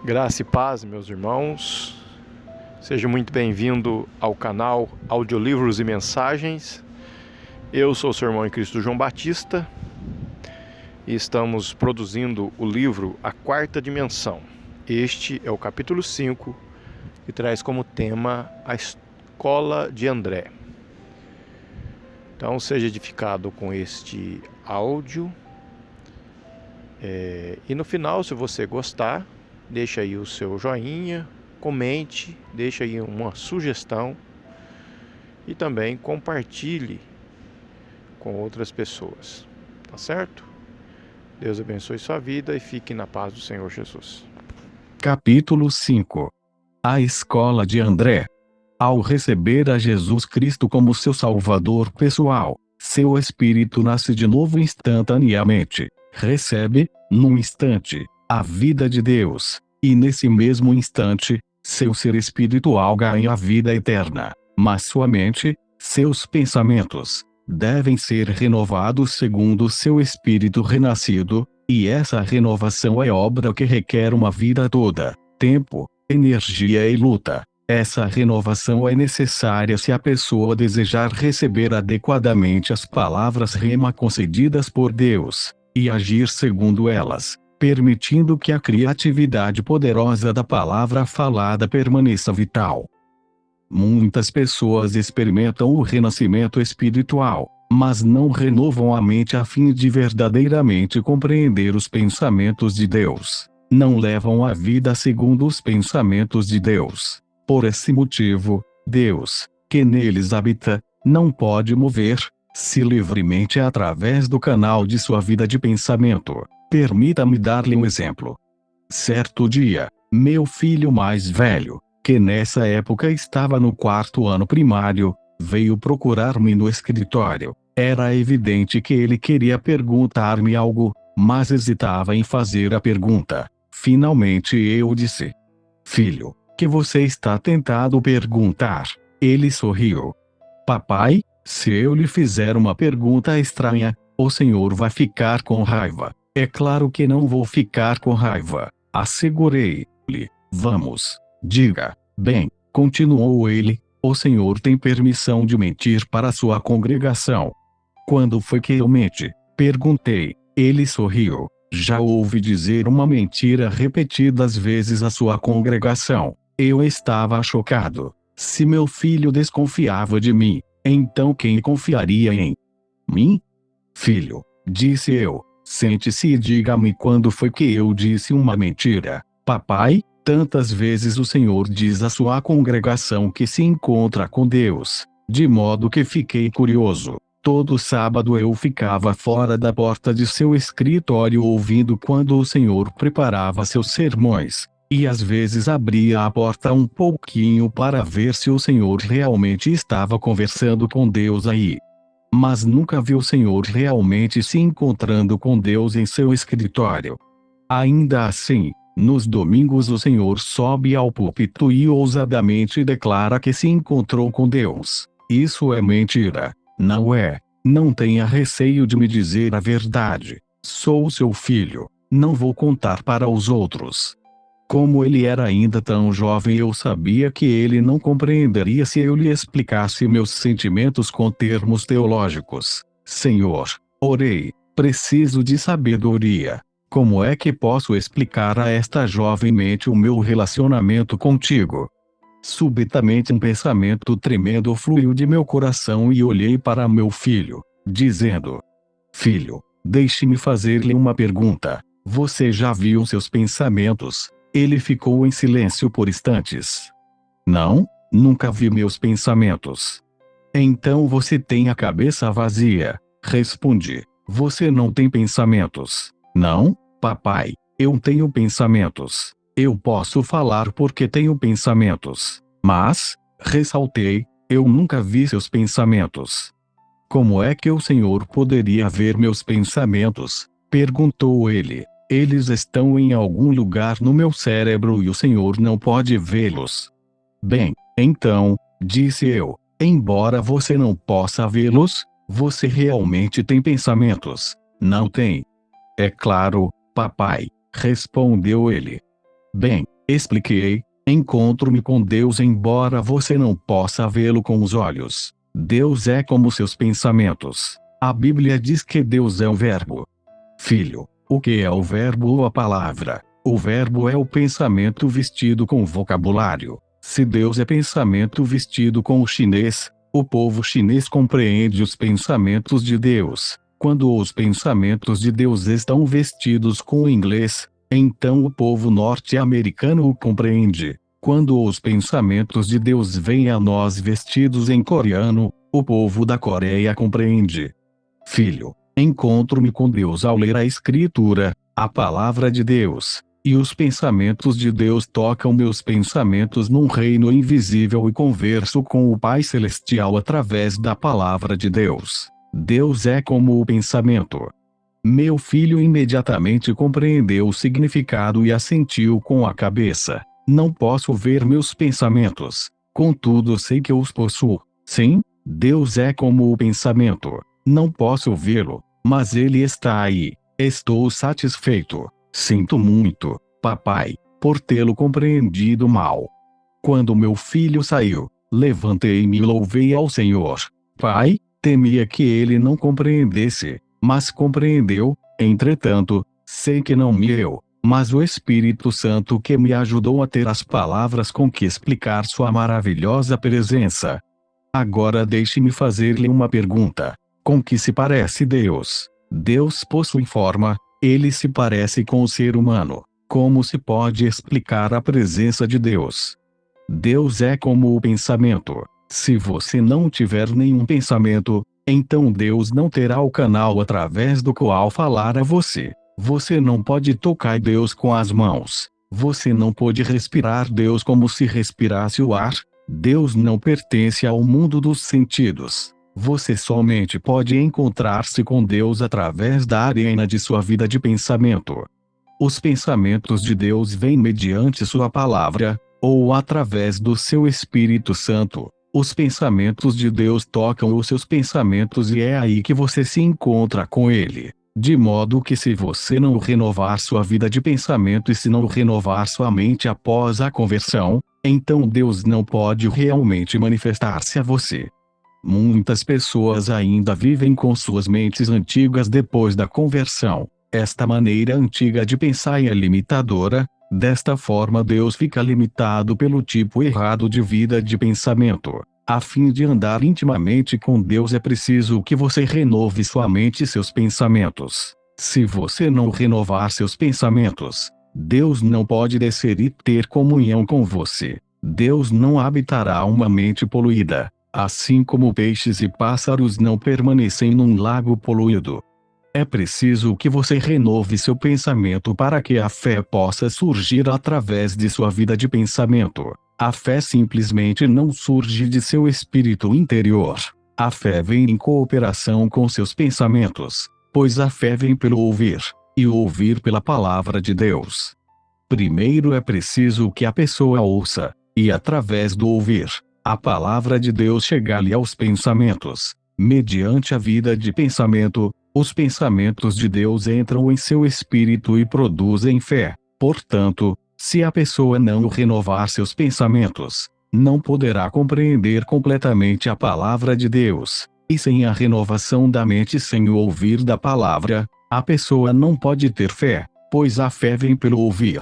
Graça e paz, meus irmãos. Seja muito bem-vindo ao canal Audiolivros e Mensagens. Eu sou o seu irmão em Cristo João Batista e estamos produzindo o livro A Quarta Dimensão. Este é o capítulo 5 e traz como tema a Escola de André. Então seja edificado com este áudio e no final, se você gostar, deixa aí o seu joinha, comente, deixa aí uma sugestão e também compartilhe com outras pessoas, tá certo? Deus abençoe sua vida e fique na paz do Senhor Jesus. Capítulo 5. A Escola de André. Ao receber a Jesus Cristo como seu Salvador pessoal, seu espírito nasce de novo instantaneamente. Recebe, num instante, a vida de Deus, e nesse mesmo instante, seu ser espiritual ganha a vida eterna. Mas sua mente, seus pensamentos, devem ser renovados segundo seu espírito renascido, e essa renovação é obra que requer uma vida toda, tempo, energia e luta. Essa renovação é necessária se a pessoa desejar receber adequadamente as palavras rema concedidas por Deus, e agir segundo elas, permitindo que a criatividade poderosa da palavra falada permaneça vital. Muitas pessoas experimentam o renascimento espiritual, mas não renovam a mente a fim de verdadeiramente compreender os pensamentos de Deus. Não levam a vida segundo os pensamentos de Deus. Por esse motivo, Deus, que neles habita, não pode mover-se livremente através do canal de sua vida de pensamento. Permita-me dar-lhe um exemplo. Certo dia, meu filho mais velho, que nessa época estava no 4º ano primário, veio procurar-me no escritório. Era evidente que ele queria perguntar-me algo, mas hesitava em fazer a pergunta. Finalmente eu disse: "Filho, que você está tentando perguntar?" Ele sorriu. "Papai, se eu lhe fizer uma pergunta estranha, o senhor vai ficar com raiva." "É claro que não vou ficar com raiva", assegurei-lhe. "Vamos, diga." "Bem", continuou ele, "o senhor tem permissão de mentir para sua congregação." "Quando foi que eu menti?" perguntei. Ele sorriu. "Já ouvi dizer uma mentira repetidas vezes à sua congregação." Eu estava chocado. Se meu filho desconfiava de mim, então quem confiaria em mim? "Filho", disse eu, "sente-se e diga-me quando foi que eu disse uma mentira." "Papai, tantas vezes o senhor diz à sua congregação que se encontra com Deus, de modo que fiquei curioso. Todo sábado eu ficava fora da porta de seu escritório ouvindo quando o senhor preparava seus sermões. E às vezes abria a porta um pouquinho para ver se o senhor realmente estava conversando com Deus aí. Mas nunca vi o senhor realmente se encontrando com Deus em seu escritório. Ainda assim, nos domingos o senhor sobe ao púlpito e ousadamente declara que se encontrou com Deus. Isso é mentira, não é? Não tenha receio de me dizer a verdade. Sou seu filho, não vou contar para os outros." Como ele era ainda tão jovem, eu sabia que ele não compreenderia se eu lhe explicasse meus sentimentos com termos teológicos. "Senhor", orei, "preciso de sabedoria. Como é que posso explicar a esta jovem mente o meu relacionamento contigo?" Subitamente um pensamento tremendo fluiu de meu coração e olhei para meu filho, dizendo: "Filho, deixe-me fazer-lhe uma pergunta. Você já viu seus pensamentos?" Ele ficou em silêncio por instantes. "Não, nunca vi meus pensamentos." "Então você tem a cabeça vazia", respondi. "Você não tem pensamentos." "Não, papai, eu tenho pensamentos. Eu posso falar porque tenho pensamentos. Mas", ressaltei, "eu nunca vi seus pensamentos." "Como é que o senhor poderia ver meus pensamentos?" perguntou ele. "Eles estão em algum lugar no meu cérebro e o senhor não pode vê-los." "Bem, então", disse eu, "embora você não possa vê-los, você realmente tem pensamentos, não tem?" "É claro, papai", respondeu ele. "Bem, Expliquei: encontro-me com Deus embora você não possa vê-lo com os olhos. Deus é como seus pensamentos. A Bíblia diz que Deus é o Verbo. Filho, o que é o verbo ou a palavra? O verbo é o pensamento vestido com vocabulário. Se Deus é pensamento vestido com o chinês, o povo chinês compreende os pensamentos de Deus. Quando os pensamentos de Deus estão vestidos com o inglês, então o povo norte-americano o compreende. Quando os pensamentos de Deus vêm a nós vestidos em coreano, o povo da Coreia compreende. Filho, encontro-me com Deus ao ler a Escritura, a palavra de Deus, e os pensamentos de Deus tocam meus pensamentos num reino invisível e converso com o Pai Celestial através da palavra de Deus. Deus é como o pensamento. Meu filho imediatamente compreendeu o significado e assentiu com a cabeça. Não posso ver meus pensamentos, contudo sei que os possuo. Sim, Deus é como o pensamento. Não posso vê-lo, mas ele está aí. Estou satisfeito. Sinto muito, papai, por tê-lo compreendido mal. Quando meu filho saiu, levantei-me e louvei ao Senhor. Pai, temia que ele não compreendesse, mas compreendeu. Entretanto, sei que não eu, mas o Espírito Santo que me ajudou a ter as palavras com que explicar sua maravilhosa presença. Agora deixe-me fazer-lhe uma pergunta. Com que se parece Deus? Deus possui forma, ele se parece com o ser humano. Como se pode explicar a presença de Deus? Deus é como o pensamento. Se você não tiver nenhum pensamento, então Deus não terá o canal através do qual falar a você. Você não pode tocar Deus com as mãos. Você não pode respirar Deus como se respirasse o ar. Deus não pertence ao mundo dos sentidos. Você somente pode encontrar-se com Deus através da arena de sua vida de pensamento. Os pensamentos de Deus vêm mediante sua palavra, ou através do seu Espírito Santo. Os pensamentos de Deus tocam os seus pensamentos e é aí que você se encontra com Ele. De modo que se você não renovar sua vida de pensamento e se não renovar sua mente após a conversão, então Deus não pode realmente manifestar-se a você. Muitas pessoas ainda vivem com suas mentes antigas depois da conversão. Esta maneira antiga de pensar é limitadora. Desta forma Deus fica limitado pelo tipo errado de vida de pensamento. A fim de andar intimamente com Deus é preciso que você renove sua mente e seus pensamentos. Se você não renovar seus pensamentos, Deus não pode descer e ter comunhão com você. Deus não habitará uma mente poluída, assim como peixes e pássaros não permanecem num lago poluído. É preciso que você renove seu pensamento para que a fé possa surgir através de sua vida de pensamento. A fé simplesmente não surge de seu espírito interior. A fé vem em cooperação com seus pensamentos, pois a fé vem pelo ouvir, e ouvir pela palavra de Deus. Primeiro é preciso que a pessoa ouça, e através do ouvir, a palavra de Deus chegar-lhe aos pensamentos. Mediante a vida de pensamento, os pensamentos de Deus entram em seu espírito e produzem fé. Portanto, se a pessoa não renovar seus pensamentos, não poderá compreender completamente a palavra de Deus. E sem a renovação da mente, sem o ouvir da palavra, a pessoa não pode ter fé, pois a fé vem pelo ouvir.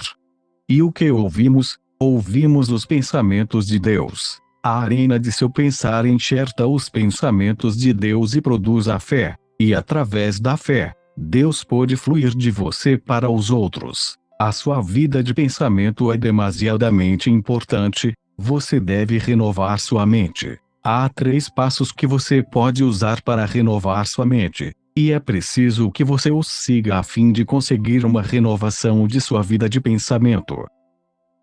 E o que ouvimos? Ouvimos os pensamentos de Deus. A arena de seu pensar enxerta os pensamentos de Deus e produz a fé. E através da fé, Deus pode fluir de você para os outros. A sua vida de pensamento é demasiadamente importante. Você deve renovar sua mente. Há 3 passos que você pode usar para renovar sua mente, e é preciso que você os siga a fim de conseguir uma renovação de sua vida de pensamento.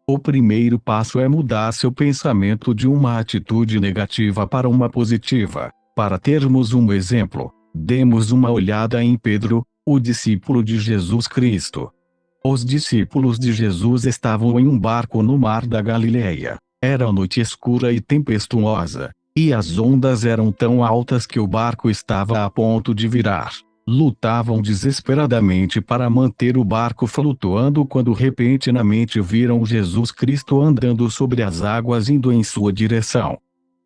O primeiro passo é mudar seu pensamento de uma atitude negativa para uma positiva. Para termos um exemplo, demos uma olhada em Pedro, o discípulo de Jesus Cristo. Os discípulos de Jesus estavam em um barco no mar da Galileia. Era noite escura e tempestuosa, e as ondas eram tão altas que o barco estava a ponto de virar. Lutavam desesperadamente para manter o barco flutuando quando repentinamente viram Jesus Cristo andando sobre as águas indo em sua direção.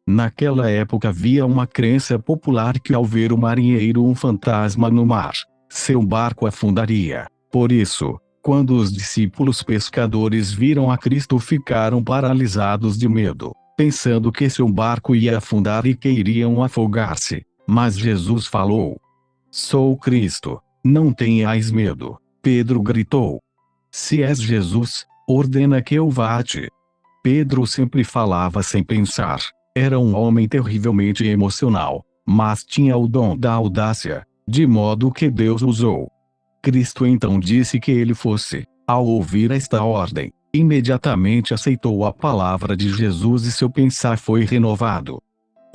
Naquela época havia uma crença popular que ao ver o marinheiro um fantasma no mar, seu barco afundaria. Por isso, quando os discípulos pescadores viram a Cristo ficaram paralisados de medo, pensando que seu barco ia afundar e que iriam afogar-se. Mas Jesus falou: "Sou Cristo, não tenhais medo." Pedro gritou: "Se és Jesus, ordena que eu vá a ti." Pedro sempre falava sem pensar. Era um homem terrivelmente emocional, mas tinha o dom da audácia, de modo que Deus usou. Cristo então disse que ele fosse. Ao ouvir esta ordem, imediatamente aceitou a palavra de Jesus e seu pensar foi renovado.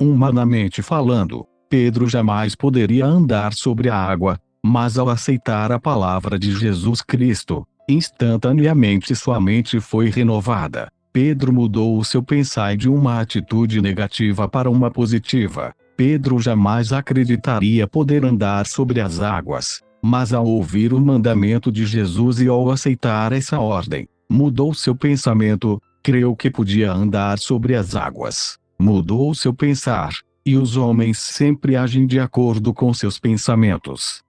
Humanamente falando, Pedro jamais poderia andar sobre a água, mas ao aceitar a palavra de Jesus Cristo, instantaneamente sua mente foi renovada. Pedro mudou o seu pensar de uma atitude negativa para uma positiva. Pedro jamais acreditaria poder andar sobre as águas, mas ao ouvir o mandamento de Jesus e ao aceitar essa ordem, mudou seu pensamento, creu que podia andar sobre as águas, mudou seu pensar, e os homens sempre agem de acordo com seus pensamentos.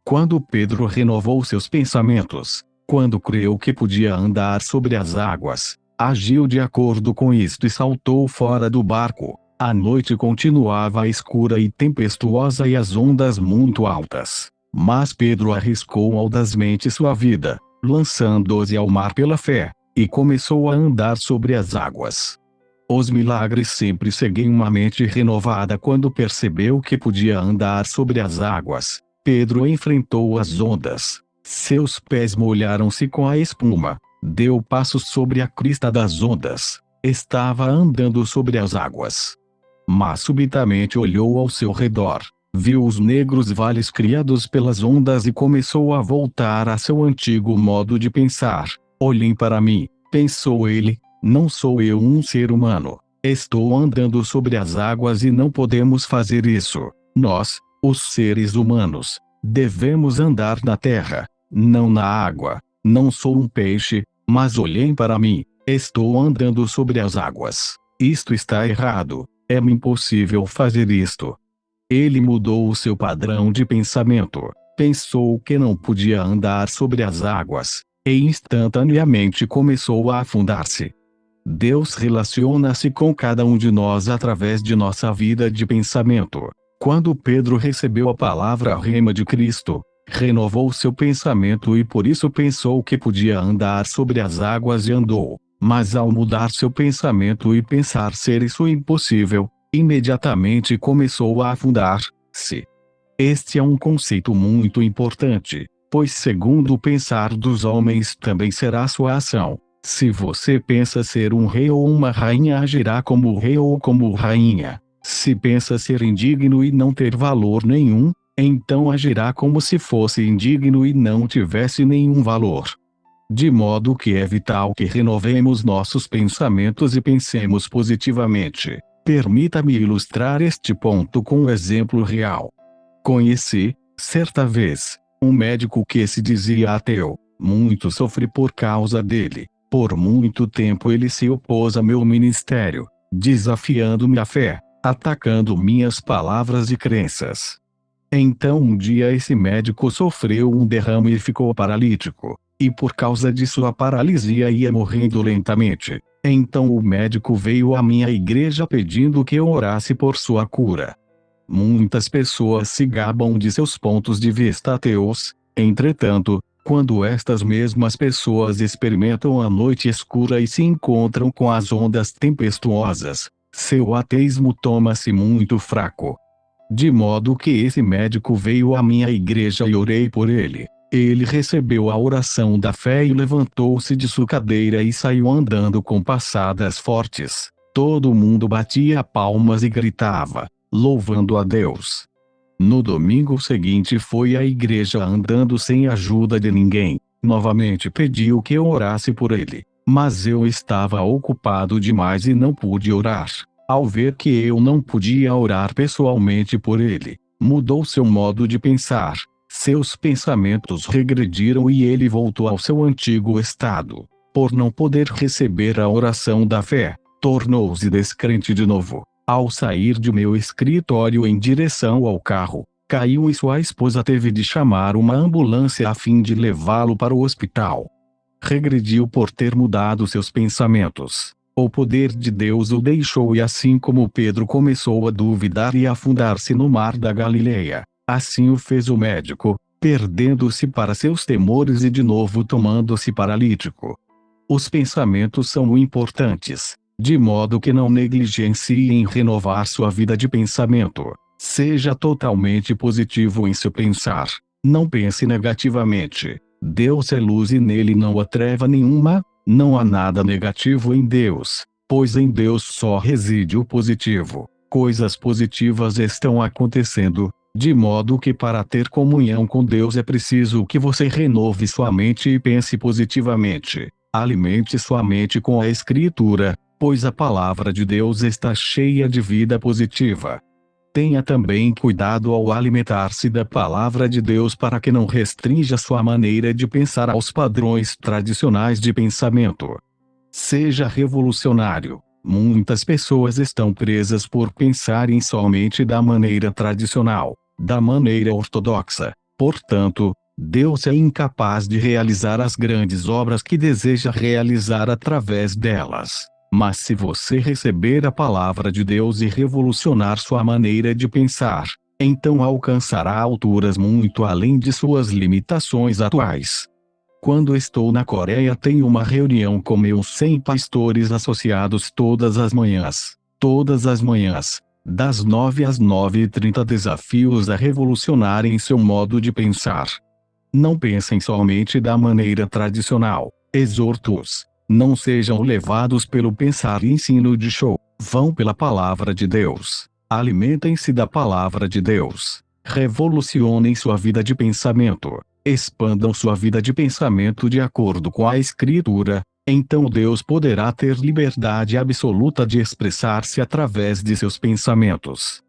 Quando Pedro renovou seus pensamentos, quando creu que podia andar sobre as águas, agiu de acordo com isto e saltou fora do barco. A noite continuava escura e tempestuosa e as ondas muito altas. Mas Pedro arriscou audazmente sua vida, lançando-se ao mar pela fé, e começou a andar sobre as águas. Os milagres sempre seguem uma mente renovada. Quando percebeu que podia andar sobre as águas, Pedro enfrentou as ondas. Seus pés molharam-se com a espuma. Deu passos sobre a crista das ondas. Estava andando sobre as águas. Mas subitamente olhou ao seu redor. Viu os negros vales criados pelas ondas e começou a voltar a seu antigo modo de pensar. Olhem para mim, pensou ele, não sou eu um ser humano. Estou andando sobre as águas e não podemos fazer isso. Nós, os seres humanos, devemos andar na terra, não na água. Não sou um peixe, mas olhem para mim, estou andando sobre as águas. Isto está errado, é impossível fazer isto. Ele mudou o seu padrão de pensamento, pensou que não podia andar sobre as águas, e instantaneamente começou a afundar-se. Deus relaciona-se com cada um de nós através de nossa vida de pensamento. Quando Pedro recebeu a palavra rema de Cristo, renovou seu pensamento e por isso pensou que podia andar sobre as águas e andou. Mas ao mudar seu pensamento e pensar ser isso impossível, imediatamente começou a afundar-se. Este é um conceito muito importante, pois segundo o pensar dos homens também será sua ação. Se você pensa ser um rei ou uma rainha, agirá como rei ou como rainha. Se pensa ser indigno e não ter valor nenhum, então agirá como se fosse indigno e não tivesse nenhum valor. De modo que é vital que renovemos nossos pensamentos e pensemos positivamente. Permita-me ilustrar este ponto com um exemplo real. Conheci, certa vez, um médico que se dizia ateu. Muito sofri por causa dele. Por muito tempo ele se opôs a meu ministério, desafiando-me a fé, atacando minhas palavras e crenças. Então um dia esse médico sofreu um derrame e ficou paralítico, e por causa de sua paralisia ia morrendo lentamente. Então o médico veio à minha igreja pedindo que eu orasse por sua cura. Muitas pessoas se gabam de seus pontos de vista ateus, entretanto, quando estas mesmas pessoas experimentam a noite escura e se encontram com as ondas tempestuosas, seu ateísmo torna-se muito fraco. De modo que esse médico veio à minha igreja e orei por ele. Ele recebeu a oração da fé e levantou-se de sua cadeira e saiu andando com passadas fortes. Todo mundo batia palmas e gritava, louvando a Deus. No domingo seguinte foi à igreja andando sem ajuda de ninguém. Novamente pediu que eu orasse por ele, mas eu estava ocupado demais e não pude orar. Ao ver que eu não podia orar pessoalmente por ele, mudou seu modo de pensar. Seus pensamentos regrediram e ele voltou ao seu antigo estado. Por não poder receber a oração da fé, tornou-se descrente de novo. Ao sair de meu escritório em direção ao carro, caiu e sua esposa teve de chamar uma ambulância a fim de levá-lo para o hospital. Regrediu por ter mudado seus pensamentos. O poder de Deus o deixou e assim como Pedro começou a duvidar e afundar-se no mar da Galileia, assim o fez o médico, perdendo-se para seus temores e de novo tomando-se paralítico. Os pensamentos são importantes, de modo que não negligencie em renovar sua vida de pensamento. Seja totalmente positivo em seu pensar. Não pense negativamente. Deus é luz e nele não há treva nenhuma. Não há nada negativo em Deus, pois em Deus só reside o positivo. Coisas positivas estão acontecendo, de modo que para ter comunhão com Deus é preciso que você renove sua mente e pense positivamente. Alimente sua mente com a Escritura, pois a palavra de Deus está cheia de vida positiva. Tenha também cuidado ao alimentar-se da palavra de Deus para que não restrinja sua maneira de pensar aos padrões tradicionais de pensamento. Seja revolucionário. Muitas pessoas estão presas por pensarem somente da maneira tradicional, da maneira ortodoxa. Portanto, Deus é incapaz de realizar as grandes obras que deseja realizar através delas. Mas se você receber a palavra de Deus e revolucionar sua maneira de pensar, então alcançará alturas muito além de suas limitações atuais. Quando estou na Coreia tenho uma reunião com meus 100 pastores associados todas as manhãs, das 9 às 9h30 desafios a revolucionarem seu modo de pensar. Não pensem somente da maneira tradicional, exorto-os. Não sejam levados pelo pensar e ensino de show. Vão pela palavra de Deus. Alimentem-se da palavra de Deus. Revolucionem sua vida de pensamento. Expandam sua vida de pensamento de acordo com a Escritura. Então Deus poderá ter liberdade absoluta de expressar-se através de seus pensamentos.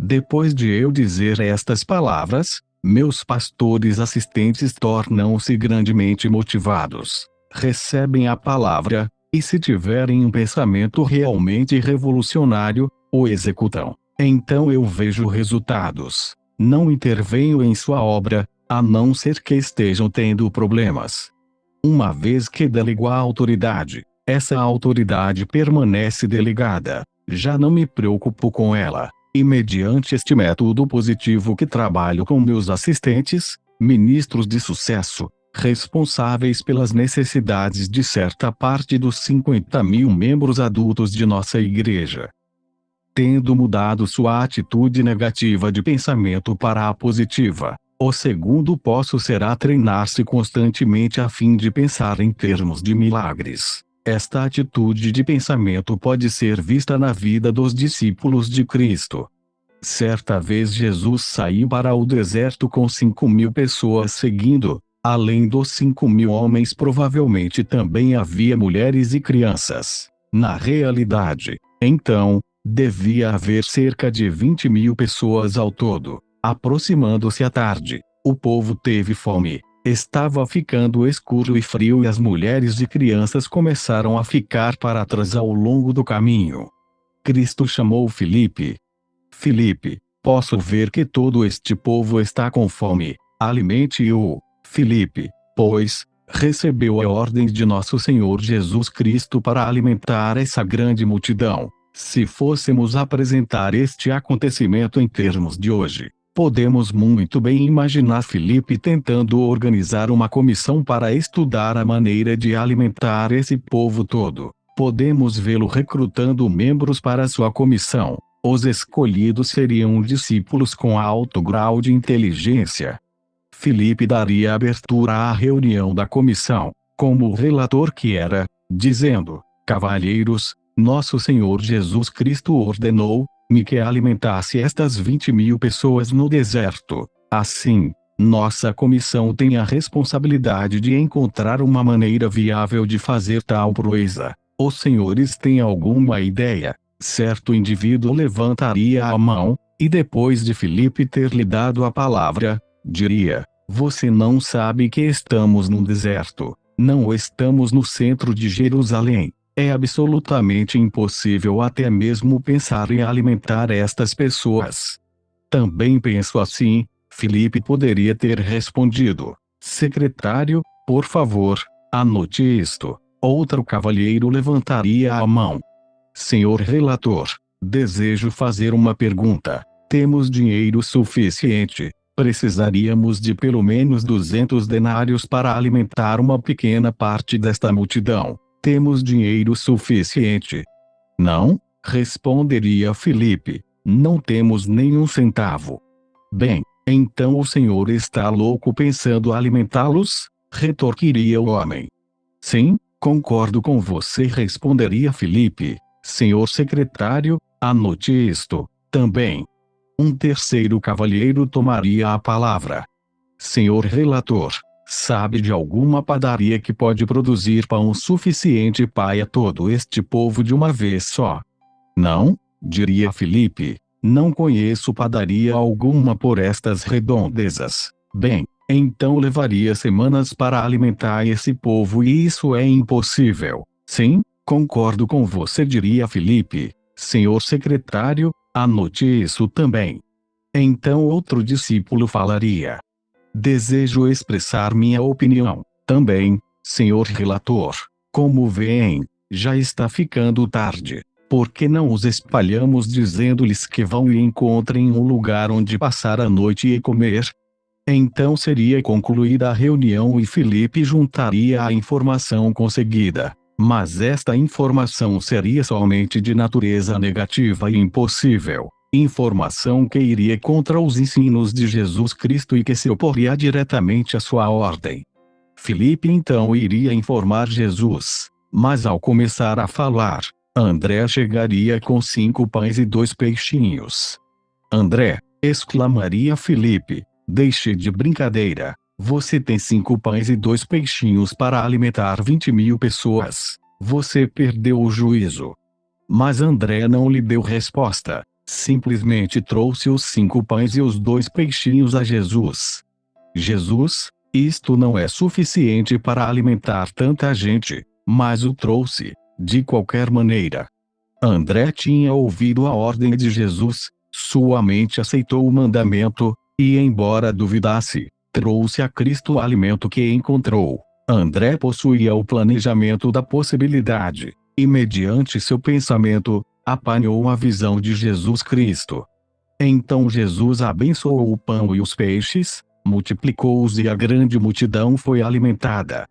Depois de eu dizer estas palavras, meus pastores assistentes tornam-se grandemente motivados. Recebem a palavra, e se tiverem um pensamento realmente revolucionário, o executam. Então eu vejo resultados. Não intervenho em sua obra, a não ser que estejam tendo problemas. Uma vez que delego a autoridade, essa autoridade permanece delegada. Já não me preocupo com ela. E mediante este método positivo que trabalho com meus assistentes, ministros de sucesso, responsáveis pelas necessidades de certa parte dos 50.000 membros adultos de nossa igreja. Tendo mudado sua atitude negativa de pensamento para a positiva, o segundo passo será treinar-se constantemente a fim de pensar em termos de milagres. Esta atitude de pensamento pode ser vista na vida dos discípulos de Cristo. Certa vez Jesus saiu para o deserto com 5.000 pessoas seguindo. Além dos 5.000 homens provavelmente também havia mulheres e crianças. Na realidade, então, devia haver cerca de 20.000 pessoas ao todo. Aproximando-se a tarde, o povo teve fome. Estava ficando escuro e frio e as mulheres e crianças começaram a ficar para trás ao longo do caminho. Cristo chamou Filipe. Filipe, posso ver que todo este povo está com fome. Alimente-o. Filipe, pois, recebeu a ordem de nosso Senhor Jesus Cristo para alimentar essa grande multidão. Se fôssemos apresentar este acontecimento em termos de hoje, podemos muito bem imaginar Filipe tentando organizar uma comissão para estudar a maneira de alimentar esse povo todo. Podemos vê-lo recrutando membros para sua comissão. Os escolhidos seriam discípulos com alto grau de inteligência. Filipe daria abertura à reunião da comissão, como o relator que era, dizendo: Cavalheiros, nosso Senhor Jesus Cristo ordenou-me que alimentasse estas 20.000 pessoas no deserto. Assim, nossa comissão tem a responsabilidade de encontrar uma maneira viável de fazer tal proeza. Os senhores têm alguma ideia? Certo indivíduo levantaria a mão, e depois de Filipe ter lhe dado a palavra, diria: você não sabe que estamos num deserto, não estamos no centro de Jerusalém. É absolutamente impossível até mesmo pensar em alimentar estas pessoas. Também penso assim, Filipe poderia ter respondido: secretário, por favor, anote isto. Outro cavalheiro levantaria a mão. Senhor relator, desejo fazer uma pergunta. Temos dinheiro suficiente. Precisaríamos de pelo menos 200 denários para alimentar uma pequena parte desta multidão. Temos dinheiro suficiente? Não, responderia Filipe. Não temos nenhum centavo. Bem, então o senhor está louco pensando alimentá-los? Retorquiria o homem. Sim, concordo com você, responderia Filipe. Senhor secretário, anote isto, também. Um terceiro cavalheiro tomaria a palavra. Senhor relator, sabe de alguma padaria que pode produzir pão suficiente para todo este povo de uma vez só? Não, diria Filipe, não conheço padaria alguma por estas redondezas. Bem, então levaria semanas para alimentar esse povo e isso é impossível. Sim, concordo com você, diria Filipe. Senhor secretário, anote isso também. Então outro discípulo falaria. Desejo expressar minha opinião, também, senhor relator. Como veem, já está ficando tarde. Por que não os espalhamos dizendo-lhes que vão e encontrem um lugar onde passar a noite e comer? Então seria concluída a reunião e Filipe juntaria a informação conseguida. Mas esta informação seria somente de natureza negativa e impossível. Informação que iria contra os ensinos de Jesus Cristo e que se oporia diretamente à sua ordem. Filipe então iria informar Jesus. Mas ao começar a falar, André chegaria com 5 pães e 2 peixinhos. André, exclamaria Filipe, deixe de brincadeira. Você tem 5 pães e 2 peixinhos para alimentar 20.000 pessoas. Você perdeu o juízo. Mas André não lhe deu resposta. Simplesmente trouxe os 5 pães e os 2 peixinhos a Jesus. Jesus, isto não é suficiente para alimentar tanta gente, mas o trouxe, de qualquer maneira. André tinha ouvido a ordem de Jesus, sua mente aceitou o mandamento, e embora duvidasse, trouxe a Cristo o alimento que encontrou. André possuía o planejamento da possibilidade, e mediante seu pensamento, apanhou a visão de Jesus Cristo. Então Jesus abençoou o pão e os peixes, multiplicou-os e a grande multidão foi alimentada.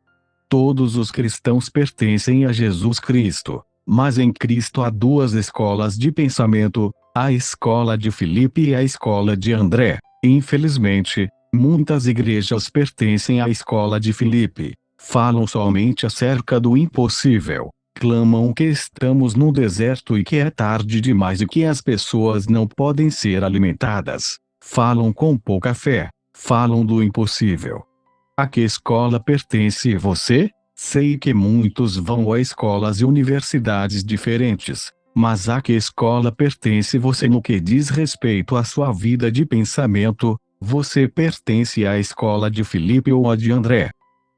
Todos os cristãos pertencem a Jesus Cristo, mas em Cristo há 2 escolas de pensamento, a escola de Filipe e a escola de André. Infelizmente, muitas igrejas pertencem à escola de Filipe, falam somente acerca do impossível, clamam que estamos num deserto e que é tarde demais e que as pessoas não podem ser alimentadas, falam com pouca fé, falam do impossível. A que escola pertence você? Sei que muitos vão a escolas e universidades diferentes, mas a que escola pertence você no que diz respeito à sua vida de pensamento? Você pertence à escola de Filipe ou à de André?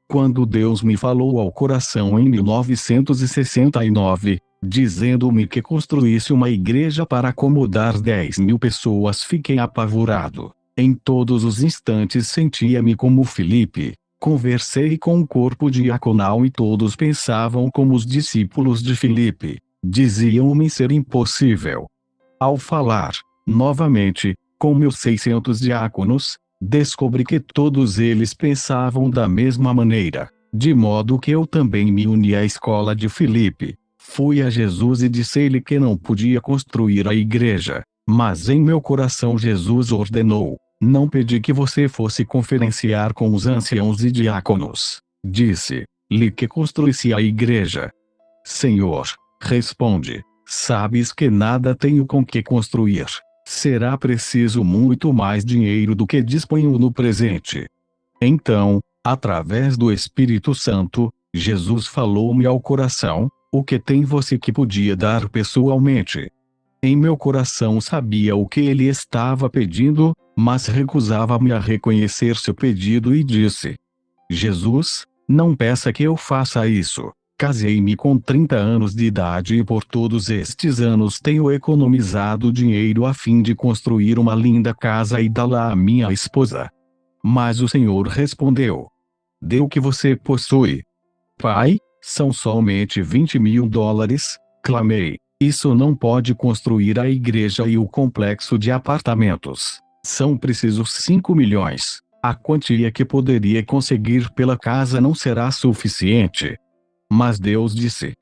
Quando Deus me falou ao coração em 1969, dizendo-me que construísse uma igreja para acomodar 10.000 pessoas, fiquei apavorado. Em todos os instantes sentia-me como Filipe. Conversei com o corpo diaconal e todos pensavam como os discípulos de Filipe. Diziam-me ser impossível. Ao falar, novamente, com meus 600 diáconos, descobri que todos eles pensavam da mesma maneira, de modo que eu também me uni à escola de Filipe. Fui a Jesus e disse-lhe que não podia construir a igreja, mas em meu coração Jesus ordenou: não pedi que você fosse conferenciar com os anciãos e diáconos. Disse-lhe que construísse a igreja. Senhor, responde, sabes que nada tenho com que construir. Será preciso muito mais dinheiro do que disponho no presente. Então, através do Espírito Santo, Jesus falou-me ao coração: o que tem você que podia dar pessoalmente? Em meu coração sabia o que ele estava pedindo, mas recusava-me a reconhecer seu pedido e disse: Jesus, não peça que eu faça isso. Casei-me com 30 anos de idade e por todos estes anos tenho economizado dinheiro a fim de construir uma linda casa e dá-la à minha esposa. Mas o Senhor respondeu: dê o que você possui. Pai, são somente $20.000, clamei. Isso não pode construir a igreja e o complexo de apartamentos. São precisos 5 milhões. A quantia que poderia conseguir pela casa não será suficiente. Mas Deus disse: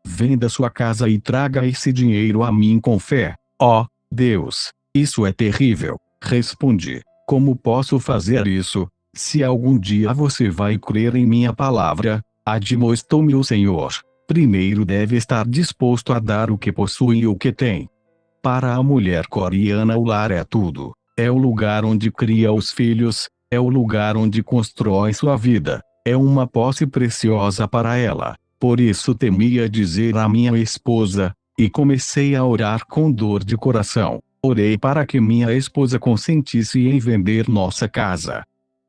venda sua casa e traga esse dinheiro a mim com fé. Ó, Deus, isso é terrível. Respondi: como posso fazer isso? Se algum dia você vai crer em minha palavra, admoestou-me o Senhor, primeiro deve estar disposto a dar o que possui e o que tem. Para a mulher coreana o lar é tudo. É o lugar onde cria os filhos, é o lugar onde constrói sua vida, é uma posse preciosa para ela. Por isso temia dizer à minha esposa, e comecei a orar com dor de coração. Orei para que minha esposa consentisse em vender nossa casa.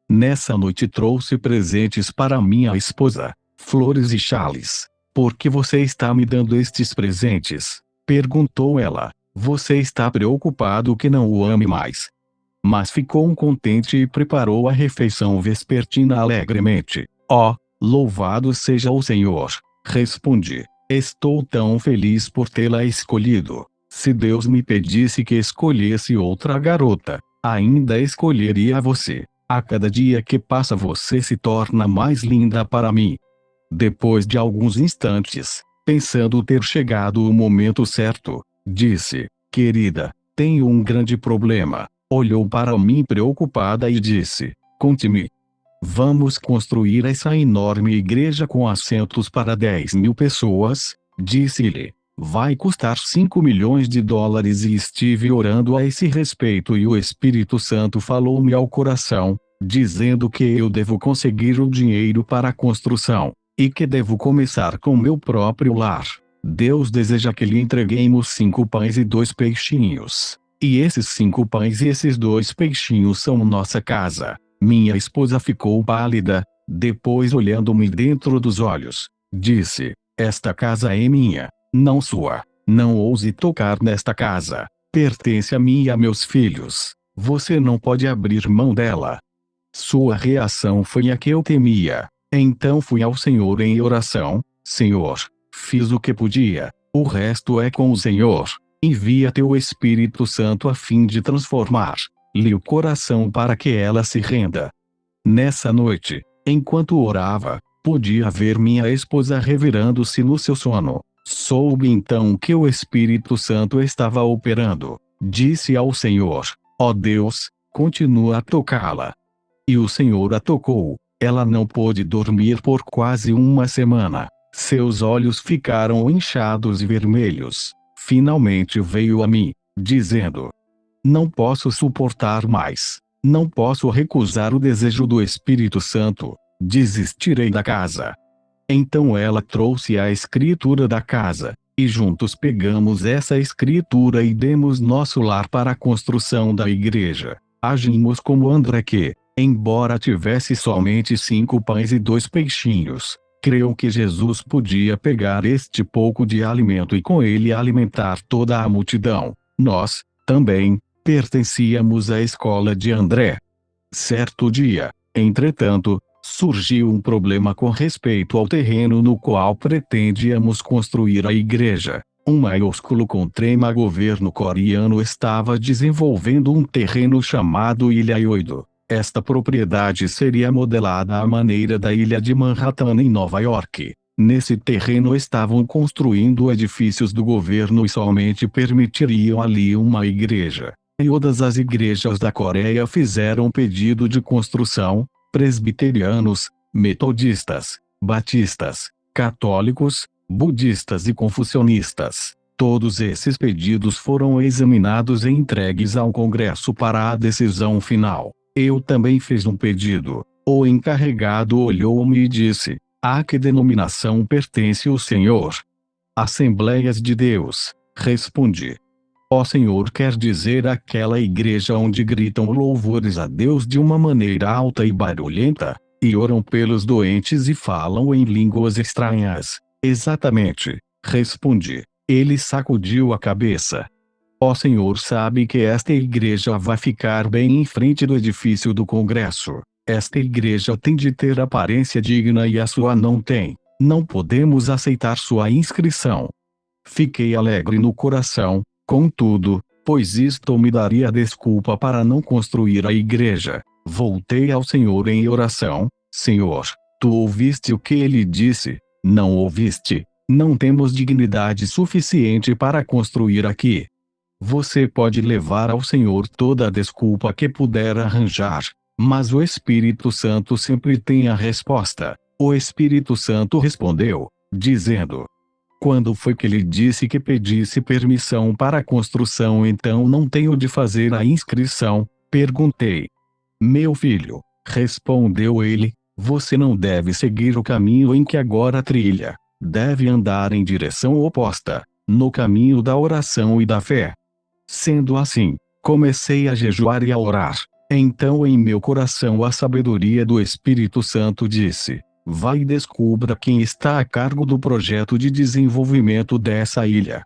Nessa noite trouxe presentes para minha esposa, flores e chales. Por que você está me dando estes presentes? Perguntou ela. Você está preocupado que não o ame mais. Mas ficou contente e preparou a refeição vespertina alegremente. Ó, louvado seja o Senhor, respondi. Estou tão feliz por tê-la escolhido. Se Deus me pedisse que escolhesse outra garota, ainda escolheria você. A cada dia que passa você se torna mais linda para mim. Depois de alguns instantes, pensando ter chegado o momento certo, disse: querida, tenho um grande problema. Olhou para mim preocupada e disse: conte-me. Vamos construir essa enorme igreja com assentos para 10.000 pessoas, disse-lhe. Vai custar $5 milhões e estive orando a esse respeito e o Espírito Santo falou-me ao coração, dizendo que eu devo conseguir o dinheiro para a construção, e que devo começar com meu próprio lar. Deus deseja que lhe entreguemos 5 pães e 2 peixinhos. E esses 5 pães e esses 2 peixinhos são nossa casa. Minha esposa ficou pálida, depois olhando-me dentro dos olhos, disse: esta casa é minha, não sua. Não ouse tocar nesta casa. Pertence a mim e a meus filhos. Você não pode abrir mão dela. Sua reação foi a que eu temia. Então fui ao Senhor em oração: Senhor, fiz o que podia, o resto é com o Senhor. Envia teu Espírito Santo a fim de transformar-lhe o coração para que ela se renda. Nessa noite, enquanto orava, podia ver minha esposa revirando-se no seu sono. Soube então que o Espírito Santo estava operando. Disse ao Senhor: ó Deus, continua a tocá-la. E o Senhor a tocou. Ela não pôde dormir por quase uma semana. Seus olhos ficaram inchados e vermelhos. Finalmente veio a mim, dizendo: não posso suportar mais. Não posso recusar o desejo do Espírito Santo. Desistirei da casa. Então ela trouxe a escritura da casa, e juntos pegamos essa escritura e demos nosso lar para a construção da igreja. Agimos como André que, embora tivesse somente 5 pães e 2 peixinhos, creu que Jesus podia pegar este pouco de alimento e com ele alimentar toda a multidão. Nós, também, pertencíamos à escola de André. Certo dia, entretanto, surgiu um problema com respeito ao terreno no qual pretendíamos construir a igreja. Um maiúsculo com trema governo coreano estava desenvolvendo um terreno chamado Ilha Yoido. Esta propriedade seria modelada à maneira da ilha de Manhattan em Nova York. Nesse terreno estavam construindo edifícios do governo e somente permitiriam ali uma igreja. Todas as igrejas da Coreia fizeram pedido de construção: presbiterianos, metodistas, batistas, católicos, budistas e confucionistas. Todos esses pedidos foram examinados e entregues ao Congresso para a decisão final. Eu também fiz um pedido. O encarregado olhou-me e disse: a que denominação pertence o senhor? Assembleias de Deus, respondi. Ó Senhor, quer dizer aquela igreja onde gritam louvores a Deus de uma maneira alta e barulhenta, e oram pelos doentes e falam em línguas estranhas. Exatamente, respondi. Ele sacudiu a cabeça. Ó Senhor, sabe que esta igreja vai ficar bem em frente do edifício do Congresso. Esta igreja tem de ter aparência digna e a sua não tem. Não podemos aceitar sua inscrição. Fiquei alegre no coração, contudo, pois isto me daria desculpa para não construir a igreja. Voltei ao Senhor em oração. Senhor, tu ouviste o que ele disse? Não ouviste? Não temos dignidade suficiente para construir aqui. Você pode levar ao Senhor toda a desculpa que puder arranjar, mas o Espírito Santo sempre tem a resposta. O Espírito Santo respondeu, dizendo: quando foi que ele disse que pedisse permissão para a construção, então não tenho de fazer a inscrição? Perguntei. Meu filho, respondeu ele, você não deve seguir o caminho em que agora trilha. Deve andar em direção oposta, no caminho da oração e da fé. Sendo assim, comecei a jejuar e a orar. Então em meu coração a sabedoria do Espírito Santo disse: vai e descubra quem está a cargo do projeto de desenvolvimento dessa ilha.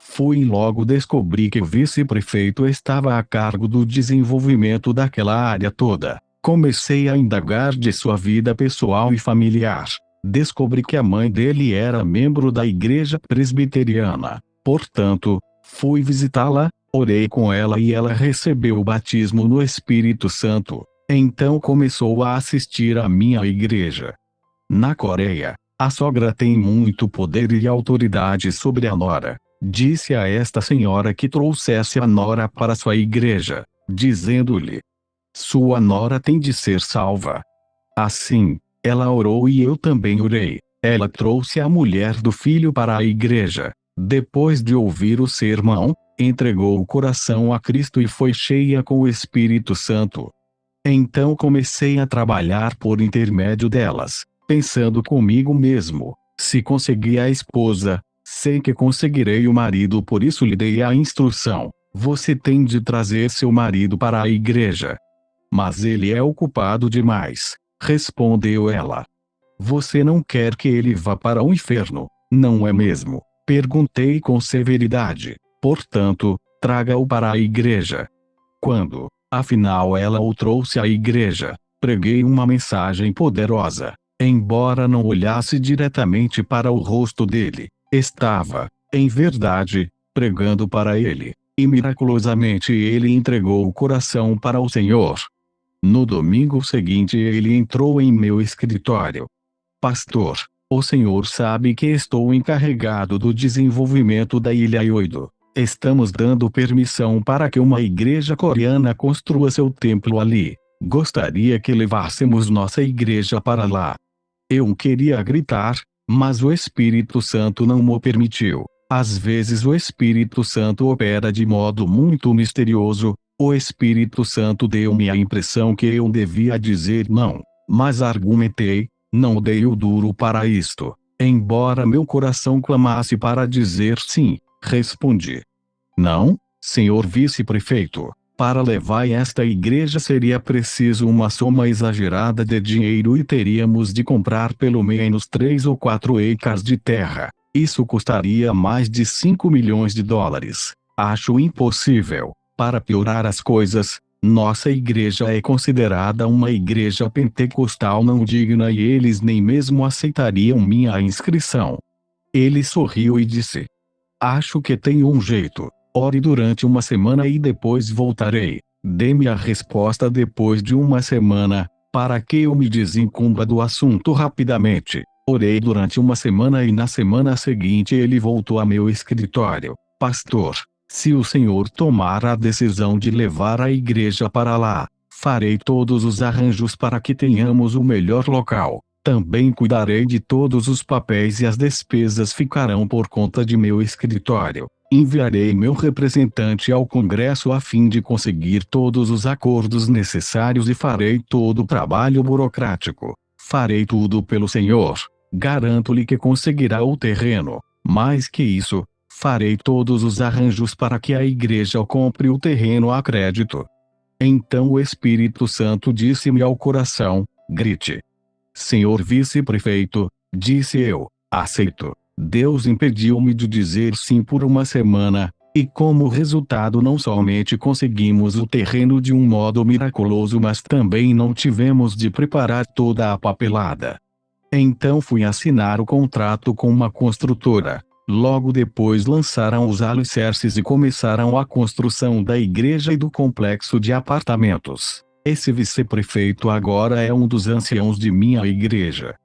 Fui e logo descobri que o vice-prefeito estava a cargo do desenvolvimento daquela área toda. Comecei a indagar de sua vida pessoal e familiar. Descobri que a mãe dele era membro da igreja presbiteriana. Portanto, fui visitá-la, orei com ela e ela recebeu o batismo no Espírito Santo. Então começou a assistir à minha igreja. Na Coreia, a sogra tem muito poder e autoridade sobre a nora. Disse a esta senhora que trouxesse a nora para sua igreja, dizendo-lhe: sua nora tem de ser salva. Assim, ela orou e eu também orei. Ela trouxe a mulher do filho para a igreja. Depois de ouvir o sermão, entregou o coração a Cristo e foi cheia com o Espírito Santo. Então comecei a trabalhar por intermédio delas, pensando comigo mesmo: se consegui a esposa, sei que conseguirei o marido, por isso lhe dei a instrução: você tem de trazer seu marido para a igreja. Mas ele é ocupado demais, respondeu ela. Você não quer que ele vá para o inferno, não é mesmo? Perguntei com severidade. Portanto, traga-o para a igreja. Quando, afinal, ela o trouxe à igreja, preguei uma mensagem poderosa. Embora não olhasse diretamente para o rosto dele, estava, em verdade, pregando para ele, e miraculosamente ele entregou o coração para o Senhor. No domingo seguinte ele entrou em meu escritório. Pastor, o senhor sabe que estou encarregado do desenvolvimento da Ilha Yoido. Estamos dando permissão para que uma igreja coreana construa seu templo ali. Gostaria que levássemos nossa igreja para lá. Eu queria gritar, mas o Espírito Santo não me permitiu. Às vezes o Espírito Santo opera de modo muito misterioso. O Espírito Santo deu-me a impressão que eu devia dizer não, mas argumentei, não dei o duro para isto. Embora meu coração clamasse para dizer sim, respondi: não, senhor vice-prefeito, para levar esta igreja seria preciso uma soma exagerada de dinheiro e teríamos de comprar pelo menos 3 ou 4 acres de terra. Isso custaria mais de 5 milhões de dólares. Acho impossível. Para piorar as coisas, nossa igreja é considerada uma igreja pentecostal não digna e eles nem mesmo aceitariam minha inscrição. Ele sorriu e disse: acho que tenho um jeito. Ore durante uma semana e depois voltarei. Dê-me a resposta depois de uma semana, para que eu me desincumba do assunto rapidamente. Orei durante uma semana e na semana seguinte ele voltou a meu escritório. Pastor, se o senhor tomar a decisão de levar a igreja para lá, farei todos os arranjos para que tenhamos o melhor local. Também cuidarei de todos os papéis e as despesas ficarão por conta de meu escritório. Enviarei meu representante ao Congresso a fim de conseguir todos os acordos necessários e farei todo o trabalho burocrático. Farei tudo pelo senhor. Garanto-lhe que conseguirá o terreno. Mais que isso, Farei todos os arranjos para que a igreja compre o terreno a crédito. Então o Espírito Santo disse-me ao coração: grite. Senhor vice-prefeito, disse eu, aceito. Deus impediu-me de dizer sim por uma semana, e como resultado não somente conseguimos o terreno de um modo miraculoso, mas também não tivemos de preparar toda a papelada. Então fui assinar o contrato com uma construtora. Logo depois lançaram os alicerces e começaram a construção da igreja e do complexo de apartamentos. Esse vice-prefeito agora é um dos anciãos de minha igreja.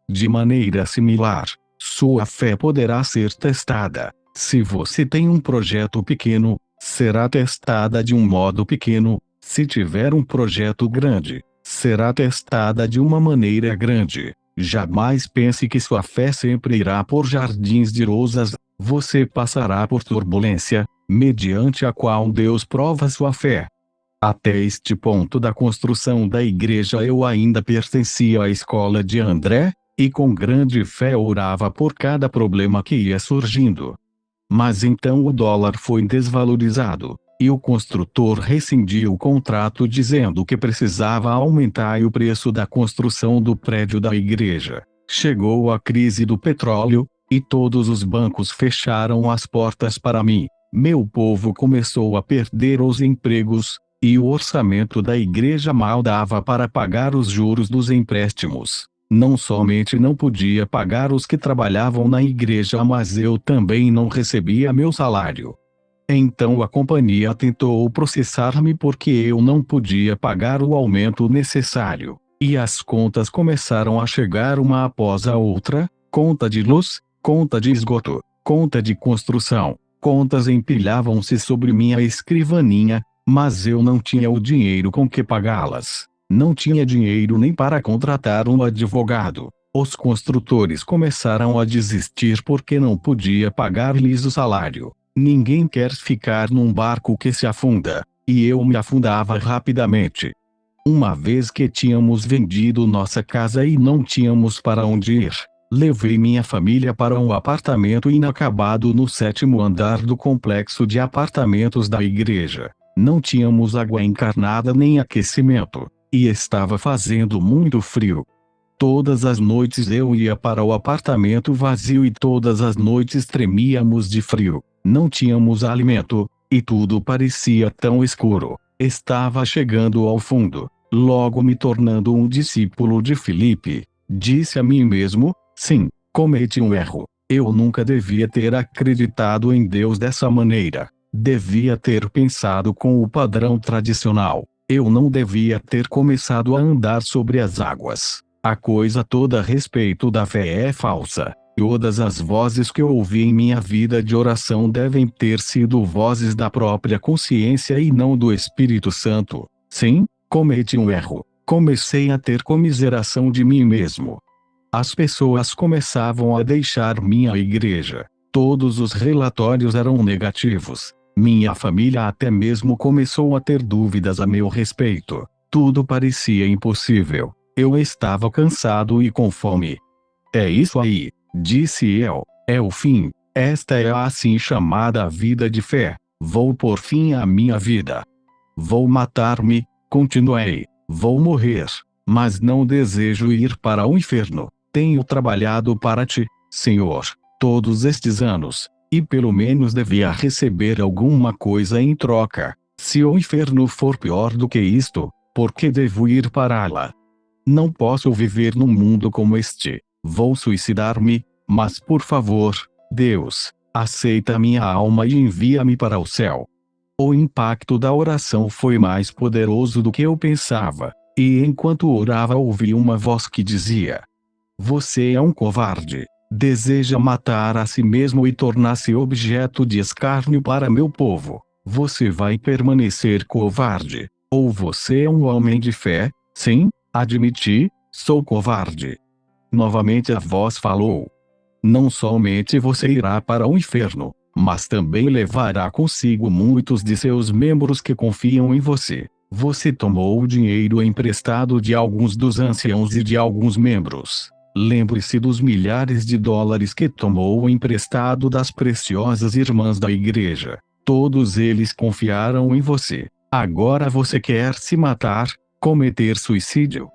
De maneira similar, sua fé poderá ser testada. Se você tem um projeto pequeno, será testada de um modo pequeno. Se tiver um projeto grande, será testada de uma maneira grande. Jamais pense que sua fé sempre irá por jardins de rosas. Você passará por turbulência, mediante a qual Deus prova sua fé. Até este ponto da construção da igreja eu ainda pertencia à escola de André, e com grande fé orava por cada problema que ia surgindo. Mas então o dólar foi desvalorizado, e o construtor rescindiu o contrato dizendo que precisava aumentar o preço da construção do prédio da igreja. Chegou a crise do petróleo, e todos os bancos fecharam as portas para mim. Meu povo começou a perder os empregos, e o orçamento da igreja mal dava para pagar os juros dos empréstimos. Não somente não podia pagar os que trabalhavam na igreja, mas eu também não recebia meu salário. Então a companhia tentou processar-me porque eu não podia pagar o aumento necessário. E as contas começaram a chegar uma após a outra: conta de luz, conta de esgoto, conta de construção. Contas empilhavam-se sobre minha escrivaninha, mas eu não tinha o dinheiro com que pagá-las. Não tinha dinheiro nem para contratar um advogado. Os construtores começaram a desistir porque não podia pagar-lhes o salário. Ninguém quer ficar num barco que se afunda, e eu me afundava rapidamente. Uma vez que tínhamos vendido nossa casa e não tínhamos para onde ir, levei minha família para um apartamento inacabado no 7º andar do complexo de apartamentos da igreja. Não tínhamos água encarnada nem aquecimento, e estava fazendo muito frio. Todas as noites eu ia para o apartamento vazio e todas as noites tremíamos de frio. Não tínhamos alimento, e tudo parecia tão escuro. Estava chegando ao fundo, logo me tornando um discípulo de Filipe. Disse a mim mesmo: sim, cometi um erro. Eu nunca devia ter acreditado em Deus dessa maneira. Devia ter pensado com o padrão tradicional. Eu não devia ter começado a andar sobre as águas. A coisa toda a respeito da fé é falsa. Todas as vozes que eu ouvi em minha vida de oração devem ter sido vozes da própria consciência e não do Espírito Santo. Sim, cometi um erro. Comecei a ter comiseração de mim mesmo. As pessoas começavam a deixar minha igreja. Todos os relatórios eram negativos. Minha família até mesmo começou a ter dúvidas a meu respeito. Tudo parecia impossível. Eu estava cansado e com fome. É isso aí, disse eu. É o fim. Esta é a assim chamada vida de fé. Vou pôr fim à minha vida. Vou matar-me, continuei. Vou morrer. Mas não desejo ir para o inferno. Tenho trabalhado para ti, Senhor, todos estes anos. E pelo menos devia receber alguma coisa em troca. Se o inferno for pior do que isto, por que devo ir para lá? Não posso viver num mundo como este. Vou suicidar-me, mas por favor, Deus, aceita minha alma e envia-me para o céu. O impacto da oração foi mais poderoso do que eu pensava, e enquanto orava ouvi uma voz que dizia: você é um covarde. Deseja matar a si mesmo e tornar-se objeto de escárnio para meu povo. Você vai permanecer covarde. Ou você é um homem de fé? Sim, admiti, sou covarde. Novamente a voz falou: não somente você irá para o inferno, mas também levará consigo muitos de seus membros que confiam em você. Você tomou o dinheiro emprestado de alguns dos anciãos e de alguns membros. Lembre-se dos milhares de dólares que tomou emprestado das preciosas irmãs da igreja. Todos eles confiaram em você. Agora você quer se matar, cometer suicídio?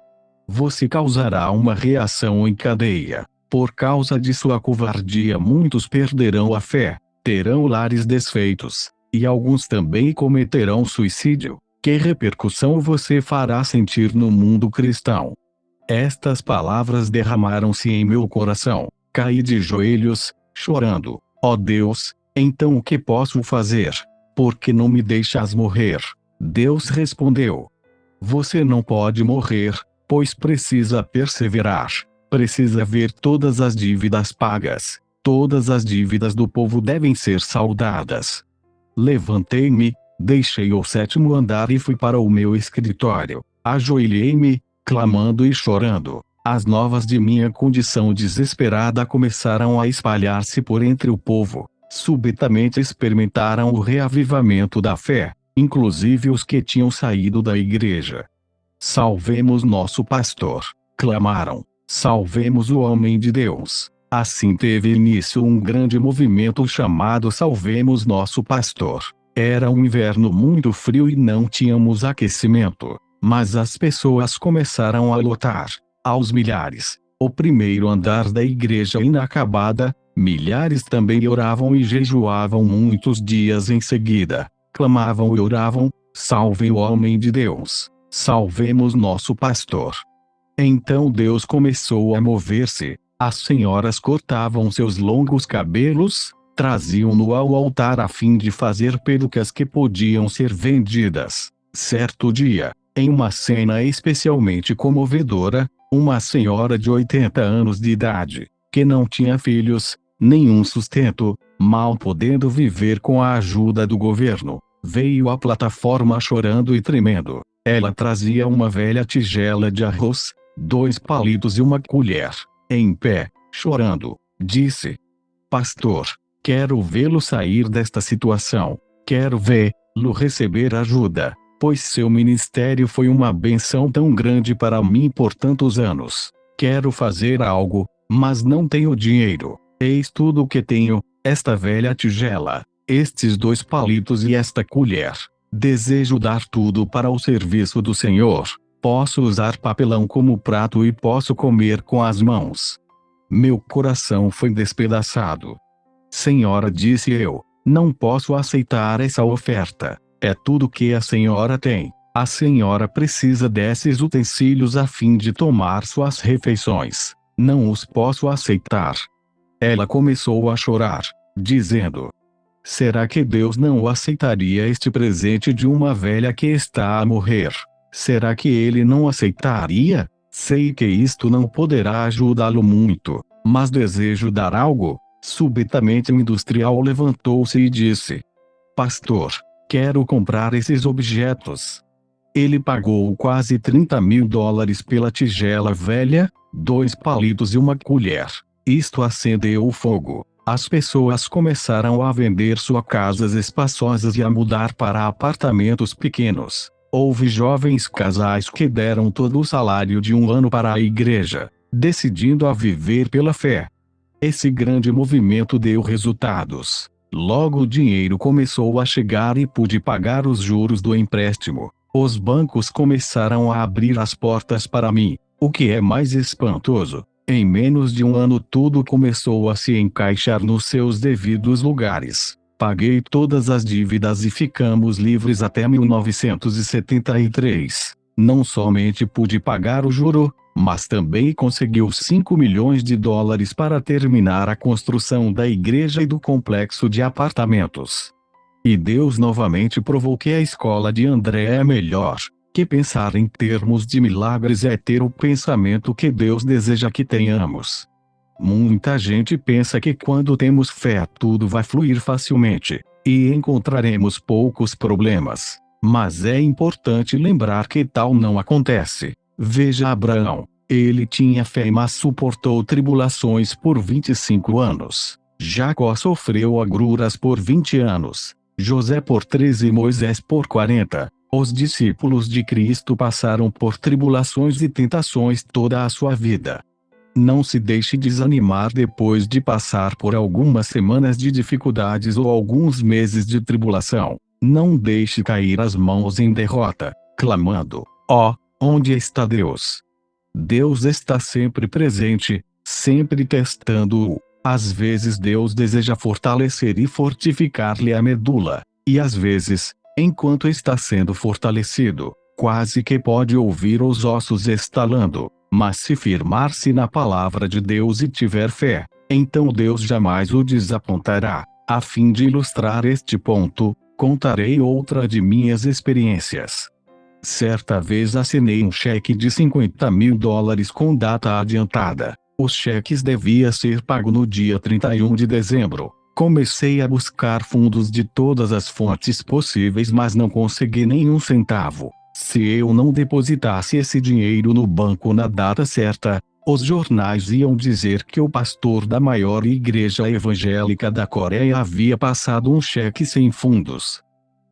Você causará uma reação em cadeia. Por causa de sua covardia, muitos perderão a fé, terão lares desfeitos, e alguns também cometerão suicídio. Que repercussão você fará sentir no mundo cristão? Estas palavras derramaram-se em meu coração. Caí de joelhos, chorando. Ó Deus, então o que posso fazer? Por que não me deixas morrer? Deus respondeu: você não pode morrer, pois precisa perseverar. Precisa ver todas as dívidas pagas. Todas as dívidas do povo devem ser saldadas. Levantei-me, deixei o 7º andar e fui para o meu escritório. Ajoelhei-me, clamando e chorando. As novas de minha condição desesperada começaram a espalhar-se por entre o povo. Subitamente experimentaram o reavivamento da fé, inclusive os que tinham saído da igreja. Salvemos nosso pastor, clamaram. Salvemos o homem de Deus. Assim teve início um grande movimento chamado Salvemos Nosso Pastor. Era um inverno muito frio e não tínhamos aquecimento, mas as pessoas começaram a lotar, aos milhares. O primeiro andar da igreja inacabada, milhares também oravam e jejuavam muitos dias em seguida. Clamavam e oravam: salve o homem de Deus, salvemos nosso pastor. Então Deus começou a mover-se. As senhoras cortavam seus longos cabelos, traziam-no ao altar a fim de fazer perucas que podiam ser vendidas. Certo dia, em uma cena especialmente comovedora, uma senhora de 80 anos de idade, que não tinha filhos, nenhum sustento, mal podendo viver com a ajuda do governo, veio à plataforma chorando e tremendo. Ela trazia uma velha tigela de arroz, 2 palitos e uma colher. Em pé, chorando, disse: pastor, quero vê-lo sair desta situação. Quero vê-lo receber ajuda, pois seu ministério foi uma bênção tão grande para mim por tantos anos. Quero fazer algo, mas não tenho dinheiro. Eis tudo o que tenho: esta velha tigela, estes 2 palitos e esta colher. Desejo dar tudo para o serviço do Senhor. Posso usar papelão como prato e posso comer com as mãos. Meu coração foi despedaçado. Senhora, disse eu, não posso aceitar essa oferta. É tudo que a senhora tem. A senhora precisa desses utensílios a fim de tomar suas refeições. Não os posso aceitar. Ela começou a chorar, dizendo: será que Deus não aceitaria este presente de uma velha que está a morrer? Será que ele não aceitaria? Sei que isto não poderá ajudá-lo muito, mas desejo dar algo. Subitamente o industrial levantou-se e disse: pastor, quero comprar esses objetos. Ele pagou quase $30.000 pela tigela velha, 2 palitos e uma colher. Isto acendeu o fogo. As pessoas começaram a vender suas casas espaçosas e a mudar para apartamentos pequenos. Houve jovens casais que deram todo o salário de um ano para a igreja, decidindo a viver pela fé. Esse grande movimento deu resultados. Logo o dinheiro começou a chegar e pude pagar os juros do empréstimo. Os bancos começaram a abrir as portas para mim. O que é mais espantoso, em menos de um ano tudo começou a se encaixar nos seus devidos lugares. Paguei todas as dívidas e ficamos livres até 1973. Não somente pude pagar o juro, mas também consegui os $5 milhões para terminar a construção da igreja e do complexo de apartamentos. E Deus novamente provou que a escola de André é melhor. Que pensar em termos de milagres é ter o pensamento que Deus deseja que tenhamos. Muita gente pensa que quando temos fé tudo vai fluir facilmente, e encontraremos poucos problemas. Mas é importante lembrar que tal não acontece. Veja Abraão. Ele tinha fé mas suportou tribulações por 25 anos. Jacó sofreu agruras por 20 anos. José por 13 e Moisés por 40. Os discípulos de Cristo passaram por tribulações e tentações toda a sua vida. Não se deixe desanimar depois de passar por algumas semanas de dificuldades ou alguns meses de tribulação. Não deixe cair as mãos em derrota, clamando: ó, onde está Deus? Deus está sempre presente, sempre testando-o. Às vezes Deus deseja fortalecer e fortificar-lhe a medula, e às vezes, enquanto está sendo fortalecido, quase que pode ouvir os ossos estalando. Mas se firmar-se na palavra de Deus e tiver fé, então Deus jamais o desapontará. A fim de ilustrar este ponto, contarei outra de minhas experiências. Certa vez assinei um cheque de $50.000 com data adiantada. Os cheques deviam ser pagos no dia 31 de dezembro. Comecei a buscar fundos de todas as fontes possíveis, mas não consegui nenhum centavo. Se eu não depositasse esse dinheiro no banco na data certa, os jornais iam dizer que o pastor da maior igreja evangélica da Coreia havia passado um cheque sem fundos.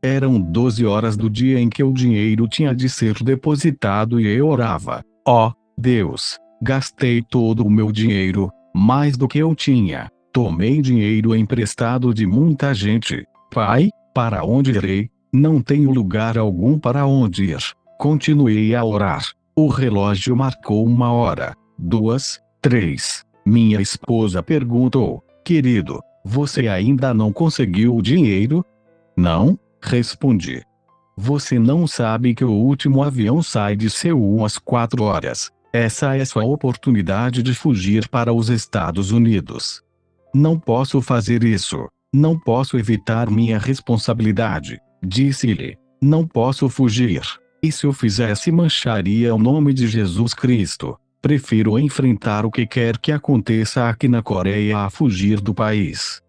Eram 12 horas do dia em que o dinheiro tinha de ser depositado e eu orava: ó, Deus, gastei todo o meu dinheiro, mais do que eu tinha. Tomei dinheiro emprestado de muita gente. Pai, para onde irei? Não tenho lugar algum para onde ir. Continuei a orar. O relógio marcou 1 hora, 2, 3. Minha esposa perguntou: querido, você ainda não conseguiu o dinheiro? Não, respondi. Você não sabe que o último avião sai de Seul às 4 horas. Essa é sua oportunidade de fugir para os Estados Unidos. Não posso fazer isso. Não posso evitar minha responsabilidade, disse-lhe. Não posso fugir. E se eu fizesse, mancharia o nome de Jesus Cristo. Prefiro enfrentar o que quer que aconteça aqui na Coreia a fugir do país.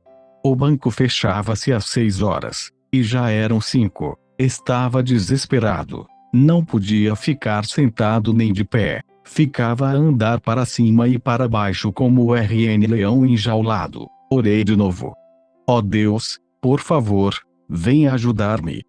O banco fechava-se às 6 horas, e já eram 5. Estava desesperado. Não podia ficar sentado nem de pé. Ficava a andar para cima e para baixo como o RN leão enjaulado. Orei de novo. Ó Deus, por favor, venha ajudar-me.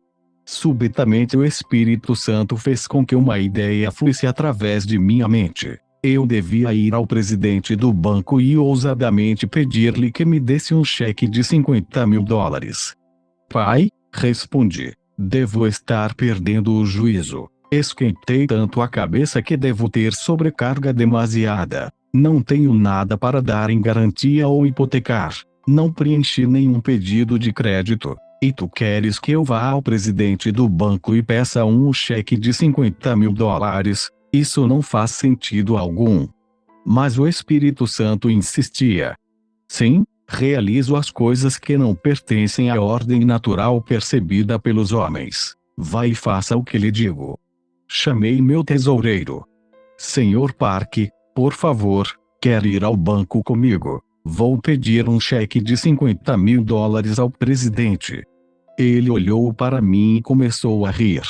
Subitamente o Espírito Santo fez com que uma ideia fluísse através de minha mente. Eu devia ir ao presidente do banco e ousadamente pedir-lhe que me desse um cheque de $50.000. Pai, respondi, devo estar perdendo o juízo. Esquentei tanto a cabeça que devo ter sobrecarga demasiada. Não tenho nada para dar em garantia ou hipotecar. Não preenchi nenhum pedido de crédito. E tu queres que eu vá ao presidente do banco e peça um cheque de $50.000? Isso não faz sentido algum. Mas o Espírito Santo insistia. Sim, realizo as coisas que não pertencem à ordem natural percebida pelos homens. Vá e faça o que lhe digo. Chamei meu tesoureiro. Senhor Park, por favor, quer ir ao banco comigo? Vou pedir um cheque de $50.000 ao presidente. Ele olhou para mim e começou a rir.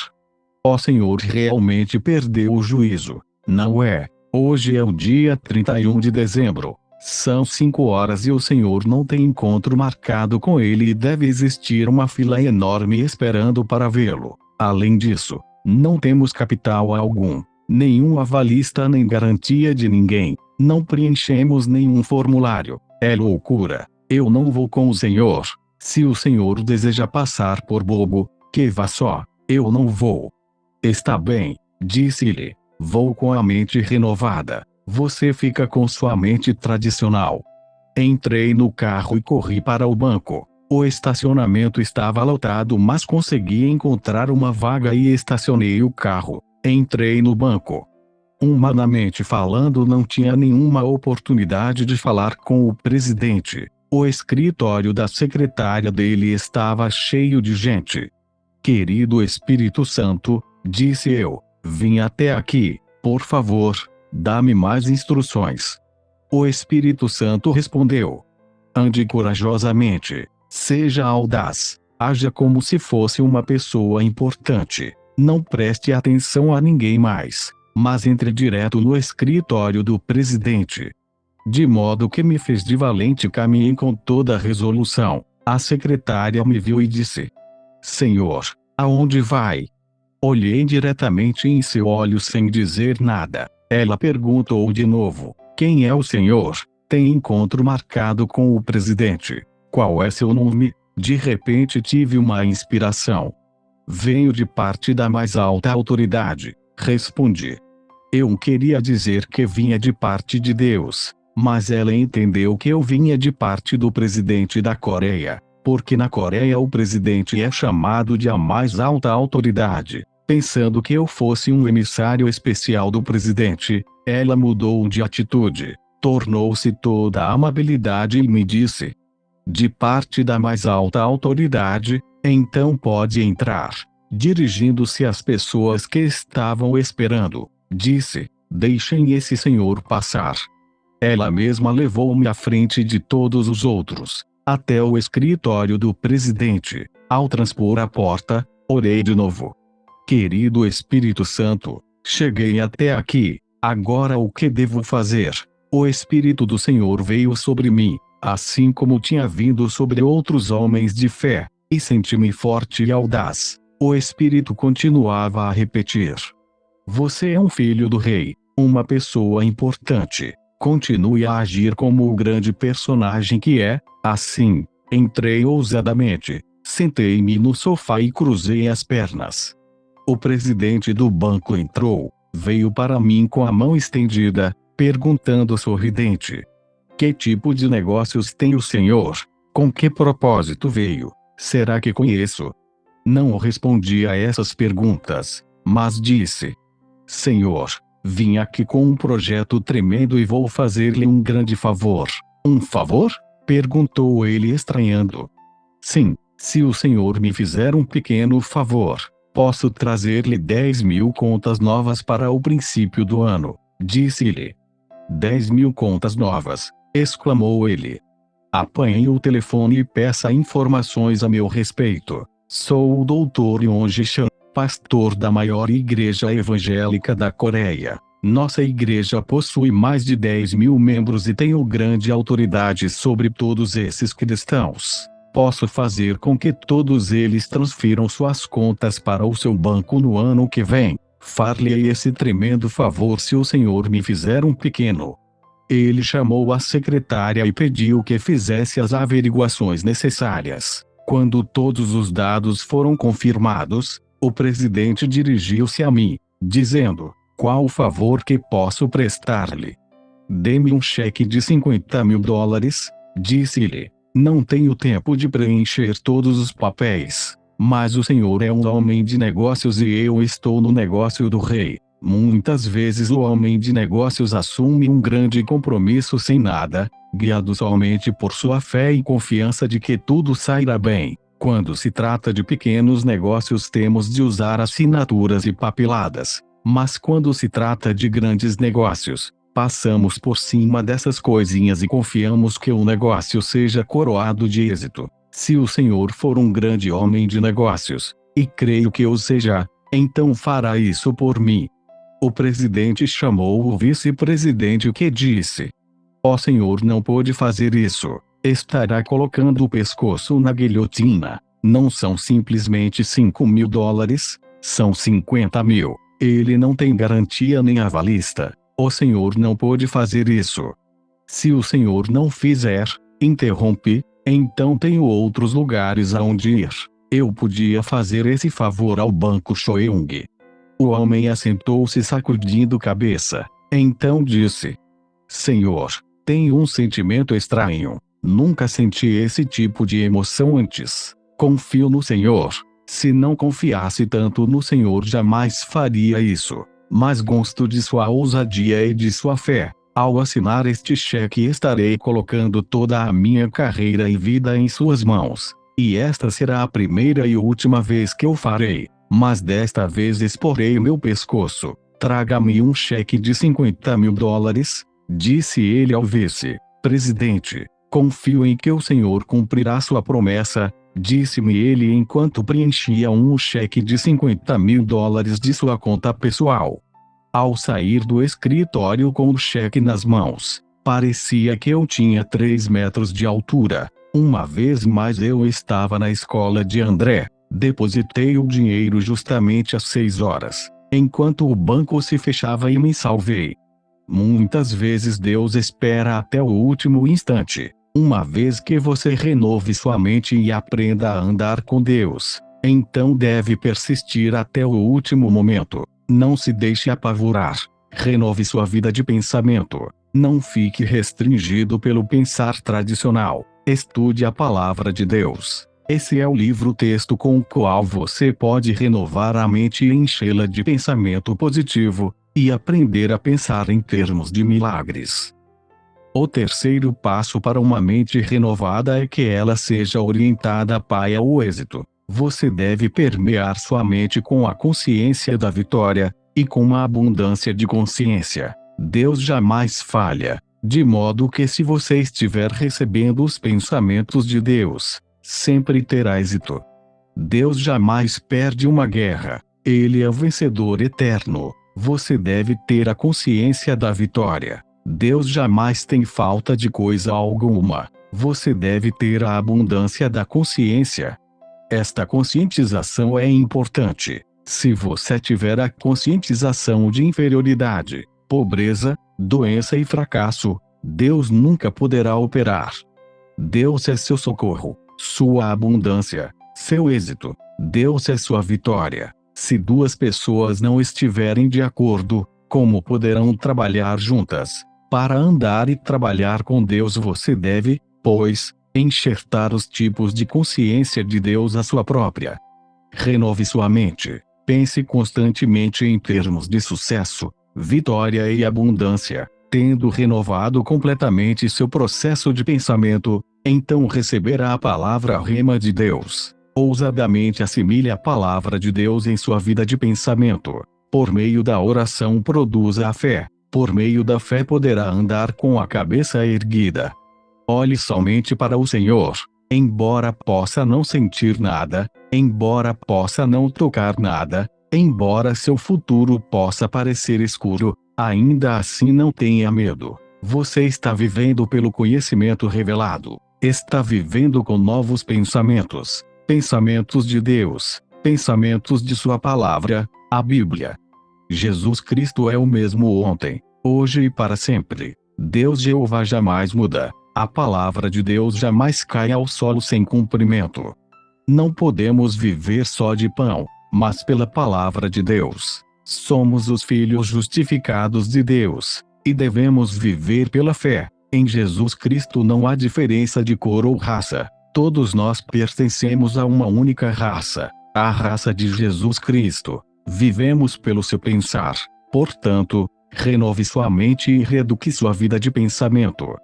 O senhor realmente perdeu o juízo, não é? Hoje é o dia 31 de dezembro. São 5 horas e o senhor não tem encontro marcado com ele e deve existir uma fila enorme esperando para vê-lo. Além disso, não temos capital algum, nenhum avalista nem garantia de ninguém. Não preenchemos nenhum formulário. É loucura. Eu não vou com o senhor. Se o senhor deseja passar por bobo, que vá só. Eu não vou. Está bem, disse-lhe. Vou com a mente renovada. Você fica com sua mente tradicional. Entrei no carro e corri para o banco. O estacionamento estava lotado, mas consegui encontrar uma vaga e estacionei o carro. Entrei no banco. Humanamente falando, não tinha nenhuma oportunidade de falar com o presidente. O escritório da secretária dele estava cheio de gente. Querido Espírito Santo, disse eu, vim até aqui, por favor, dá-me mais instruções. O Espírito Santo respondeu: ande corajosamente, seja audaz, haja como se fosse uma pessoa importante, não preste atenção a ninguém mais, mas entre direto no escritório do presidente. De modo que me fez de valente, caminhei com toda a resolução. A secretária me viu e disse: Senhor, aonde vai? Olhei diretamente em seu olho sem dizer nada. Ela perguntou de novo: Quem é o senhor? Tem encontro marcado com o presidente. Qual é seu nome? De repente tive uma inspiração. Venho de parte da mais alta autoridade, respondi. Eu queria dizer que vinha de parte de Deus, mas ela entendeu que eu vinha de parte do presidente da Coreia, porque na Coreia o presidente é chamado de a mais alta autoridade. Pensando que eu fosse um emissário especial do presidente, ela mudou de atitude, tornou-se toda amabilidade e me disse: de parte da mais alta autoridade, então pode entrar. Dirigindo-se às pessoas que estavam esperando, disse: deixem esse senhor passar. Ela mesma levou-me à frente de todos os outros, até o escritório do presidente. Ao transpor a porta, orei de novo. Querido Espírito Santo, cheguei até aqui, agora o que devo fazer? O Espírito do Senhor veio sobre mim, assim como tinha vindo sobre outros homens de fé, e senti-me forte e audaz. O Espírito continuava a repetir: você é um filho do rei, uma pessoa importante. Continue a agir como o grande personagem que é. Assim, entrei ousadamente, sentei-me no sofá e cruzei as pernas. O presidente do banco entrou, veio para mim com a mão estendida, perguntando sorridente: que tipo de negócios tem o senhor? Com que propósito veio? Será que conheço? Não respondi a essas perguntas, mas disse: senhor, vim aqui com um projeto tremendo e vou fazer-lhe um grande favor. Um favor? Perguntou ele estranhando. Sim, se o senhor me fizer um pequeno favor, posso trazer-lhe 10.000 contas novas para o princípio do ano, disse-lhe. 10.000 contas novas, exclamou ele. Apanhe o telefone e peça informações a meu respeito. Sou o Dr. Yoon Ji-chan, pastor da maior igreja evangélica da Coreia. Nossa igreja possui mais de 10.000 membros e tenho grande autoridade sobre todos esses cristãos. Posso fazer com que todos eles transfiram suas contas para o seu banco no ano que vem. Far-lhe esse tremendo favor se o senhor me fizer um pequeno. Ele chamou a secretária e pediu que fizesse as averiguações necessárias. Quando todos os dados foram confirmados, o presidente dirigiu-se a mim, dizendo: qual o favor que posso prestar-lhe? Dê-me um cheque de $50.000, disse-lhe. Não tenho tempo de preencher todos os papéis, mas o senhor é um homem de negócios e eu estou no negócio do rei. Muitas vezes o homem de negócios assume um grande compromisso sem nada, guiado somente por sua fé e confiança de que tudo sairá bem. Quando se trata de pequenos negócios temos de usar assinaturas e papeladas, mas quando se trata de grandes negócios, passamos por cima dessas coisinhas e confiamos que o negócio seja coroado de êxito. Se o senhor for um grande homem de negócios, e creio que o seja, então fará isso por mim. O presidente chamou o vice-presidente que disse: ó senhor, não pode fazer isso. Estará colocando o pescoço na guilhotina. Não são simplesmente $5.000, são 50.000. Ele não tem garantia nem avalista. O senhor não pode fazer isso. Se o senhor não fizer, interrompe, então tenho outros lugares aonde ir. Eu podia fazer esse favor ao Banco Choeung. O homem assentou-se sacudindo cabeça. Então disse: senhor, tenho um sentimento estranho. Nunca senti esse tipo de emoção antes. Confio no senhor. Se não confiasse tanto no senhor jamais faria isso. Mas gosto de sua ousadia e de sua fé. Ao assinar este cheque estarei colocando toda a minha carreira e vida em suas mãos. E esta será a primeira e última vez que eu farei. Mas desta vez exporei meu pescoço. Traga-me um cheque de $50.000, disse ele ao vice-presidente. Confio em que o senhor cumprirá sua promessa, disse-me ele enquanto preenchia um cheque de $50.000 de sua conta pessoal. Ao sair do escritório com o cheque nas mãos, parecia que eu tinha 3 metros de altura. Uma vez mais eu estava na escola de André. Depositei o dinheiro justamente às 6 horas, enquanto o banco se fechava e me salvei. Muitas vezes Deus espera até o último instante. Uma vez que você renove sua mente e aprenda a andar com Deus, então deve persistir até o último momento. Não se deixe apavorar. Renove sua vida de pensamento. Não fique restringido pelo pensar tradicional. Estude a palavra de Deus. Esse é o livro-texto com o qual você pode renovar a mente e enchê-la de pensamento positivo, e aprender a pensar em termos de milagres. O terceiro passo para uma mente renovada é que ela seja orientada para o êxito. Você deve permear sua mente com a consciência da vitória, e com uma abundância de consciência. Deus jamais falha, de modo que se você estiver recebendo os pensamentos de Deus, sempre terá êxito. Deus jamais perde uma guerra. Ele é o vencedor eterno. Você deve ter a consciência da vitória. Deus jamais tem falta de coisa alguma. Você deve ter a abundância da consciência. Esta conscientização é importante. Se você tiver a conscientização de inferioridade, pobreza, doença e fracasso, Deus nunca poderá operar. Deus é seu socorro, sua abundância, seu êxito. Deus é sua vitória. Se duas pessoas não estiverem de acordo, como poderão trabalhar juntas? Para andar e trabalhar com Deus você deve, pois, enxertar os tipos de consciência de Deus à sua própria. Renove sua mente. Pense constantemente em termos de sucesso, vitória e abundância. Tendo renovado completamente seu processo de pensamento, então receberá a palavra rema de Deus. Ousadamente assimile a palavra de Deus em sua vida de pensamento. Por meio da oração produza a fé. Por meio da fé poderá andar com a cabeça erguida. Olhe somente para o Senhor. Embora possa não sentir nada, embora possa não tocar nada, embora seu futuro possa parecer escuro, ainda assim não tenha medo. Você está vivendo pelo conhecimento revelado. Está vivendo com novos pensamentos. Pensamentos de Deus. Pensamentos de sua palavra, a Bíblia. Jesus Cristo é o mesmo ontem, hoje e para sempre. Deus Jeová jamais muda. A palavra de Deus jamais cai ao solo sem cumprimento. Não podemos viver só de pão, mas pela palavra de Deus. Somos os filhos justificados de Deus, e devemos viver pela fé. Em Jesus Cristo não há diferença de cor ou raça. Todos nós pertencemos a uma única raça, a raça de Jesus Cristo. Vivemos pelo seu pensar. Portanto, renove sua mente e reeduque sua vida de pensamento.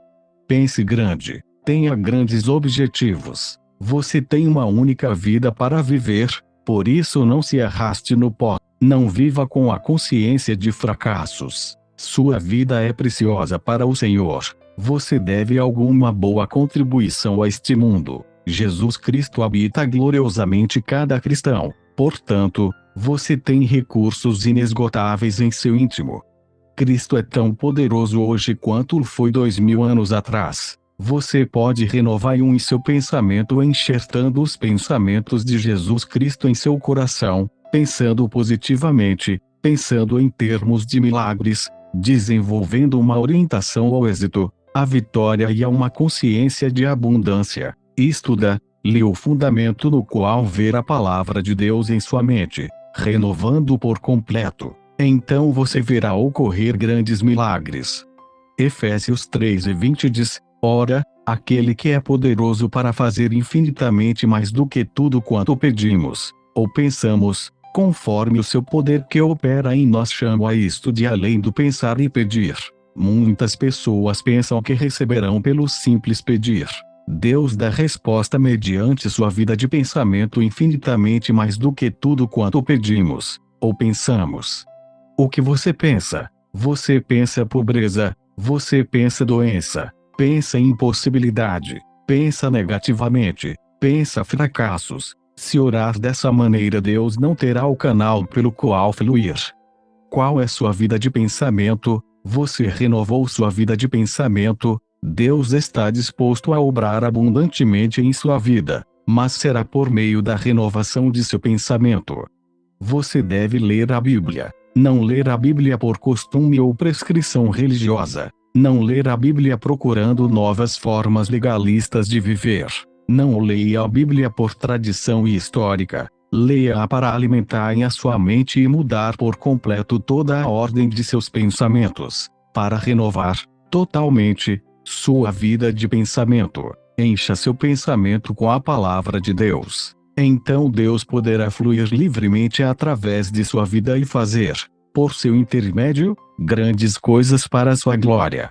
Pense grande. Tenha grandes objetivos. Você tem uma única vida para viver, por isso não se arraste no pó. Não viva com a consciência de fracassos. Sua vida é preciosa para o Senhor. Você deve alguma boa contribuição a este mundo. Jesus Cristo habita gloriosamente cada cristão. Portanto, você tem recursos inesgotáveis em seu íntimo. Cristo é tão poderoso hoje quanto foi 2000 anos atrás. Você pode renovar em seu pensamento enxertando os pensamentos de Jesus Cristo em seu coração, pensando positivamente, pensando em termos de milagres, desenvolvendo uma orientação ao êxito, à vitória e a uma consciência de abundância. Estuda, lê o fundamento no qual ver a palavra de Deus em sua mente, renovando por completo. Então você verá ocorrer grandes milagres. Efésios 3:20 diz: Ora, aquele que é poderoso para fazer infinitamente mais do que tudo quanto pedimos, ou pensamos, conforme o seu poder que opera em nós. Chamo a isto de além do pensar e pedir. Muitas pessoas pensam que receberão pelo simples pedir. Deus dá resposta mediante sua vida de pensamento infinitamente mais do que tudo quanto pedimos, ou pensamos. O que você pensa? Você pensa pobreza, você pensa doença, pensa impossibilidade, pensa negativamente, pensa fracassos. Se orar dessa maneira, Deus não terá o canal pelo qual fluir. Qual é sua vida de pensamento? Você renovou sua vida de pensamento? Deus está disposto a obrar abundantemente em sua vida, mas será por meio da renovação de seu pensamento. Você deve ler a Bíblia. Não ler a Bíblia por costume ou prescrição religiosa. Não ler a Bíblia procurando novas formas legalistas de viver. Não leia a Bíblia por tradição histórica. Leia-a para alimentar a sua mente e mudar por completo toda a ordem de seus pensamentos. Para renovar, totalmente, sua vida de pensamento. Encha seu pensamento com a palavra de Deus. Então Deus poderá fluir livremente através de sua vida e fazer, por seu intermédio, grandes coisas para a sua glória.